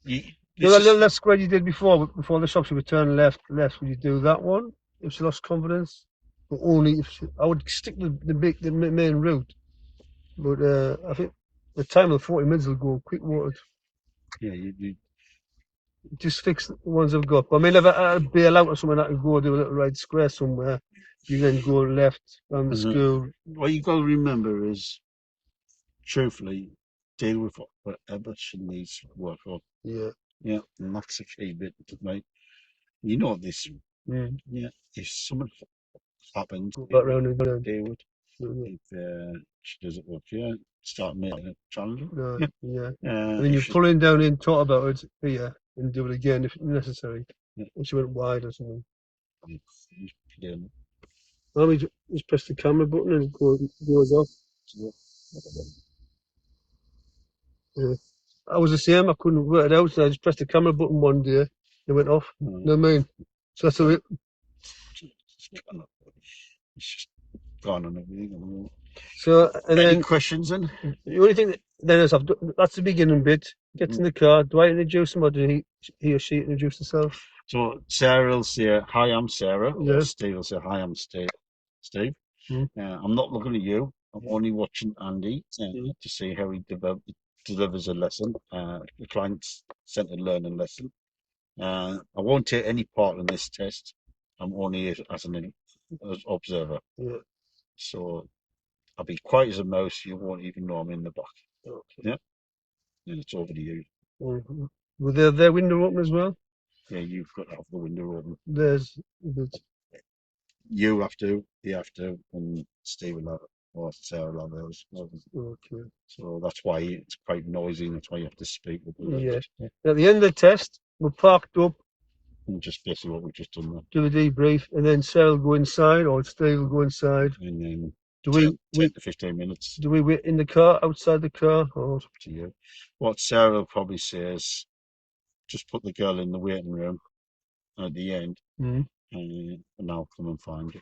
That little left square you did before the shop, she would turn left. Would you do that one if she lost confidence? But only if I would stick to the main route. But I think the time of the 40 minutes will go quick watered. Yeah, you Just fix the ones I've got. I mean, if I bail out or something, I can go do a little right square somewhere. You then go left from the school. What you got to remember is, truthfully, deal with whatever she needs to work on. Yeah. Yeah, and that's the key bit, mate. You know this. Yeah, if something happens, Go back round and deal with. If she doesn't work, yeah, start making it challenging. yeah. And then you pull in down in, talk about it here, and do it again if necessary. Yeah. If she went wide or something. Yeah. Let me just press the camera button and it goes off. Yeah. I was the same. I couldn't work it out, so I just pressed the camera button one day. It went off. You know what I mean? So that's it. It's just gone and everything. So, and Any then questions then? the only thing then is that's the beginning bit. Gets in the car. Do I introduce him or do he or she introduce herself? So Sarah will say, "Hi, I'm Sarah." Yeah. Or Steve will say, "Hi, I'm Steve." Steve. I'm not looking at you. I'm only watching Andy to see how he delivers a lesson, a client-centered learning lesson. I won't take any part in this test. I'm only as an observer. Yeah. So I'll be quiet as a mouse. You won't even know I'm in the back. Okay. Yeah. And it's over to you. Were their window open as well? Yeah, you've got to have the window open. There's. You have to, and Steve will have, or Sarah will have those. Okay. So that's why it's quite noisy, and that's why you have to speak with the Yeah. At the end of the test, we're parked up. And just basically what we've just done there. Do a debrief, and then Sarah will go inside, or Steve will go inside. And then do we 10 to 15 minutes. Do we wait in the car, outside the car, or? It's up to you. What Sarah will probably say is, just put the girl in the waiting room at the end, and I'll come and find you.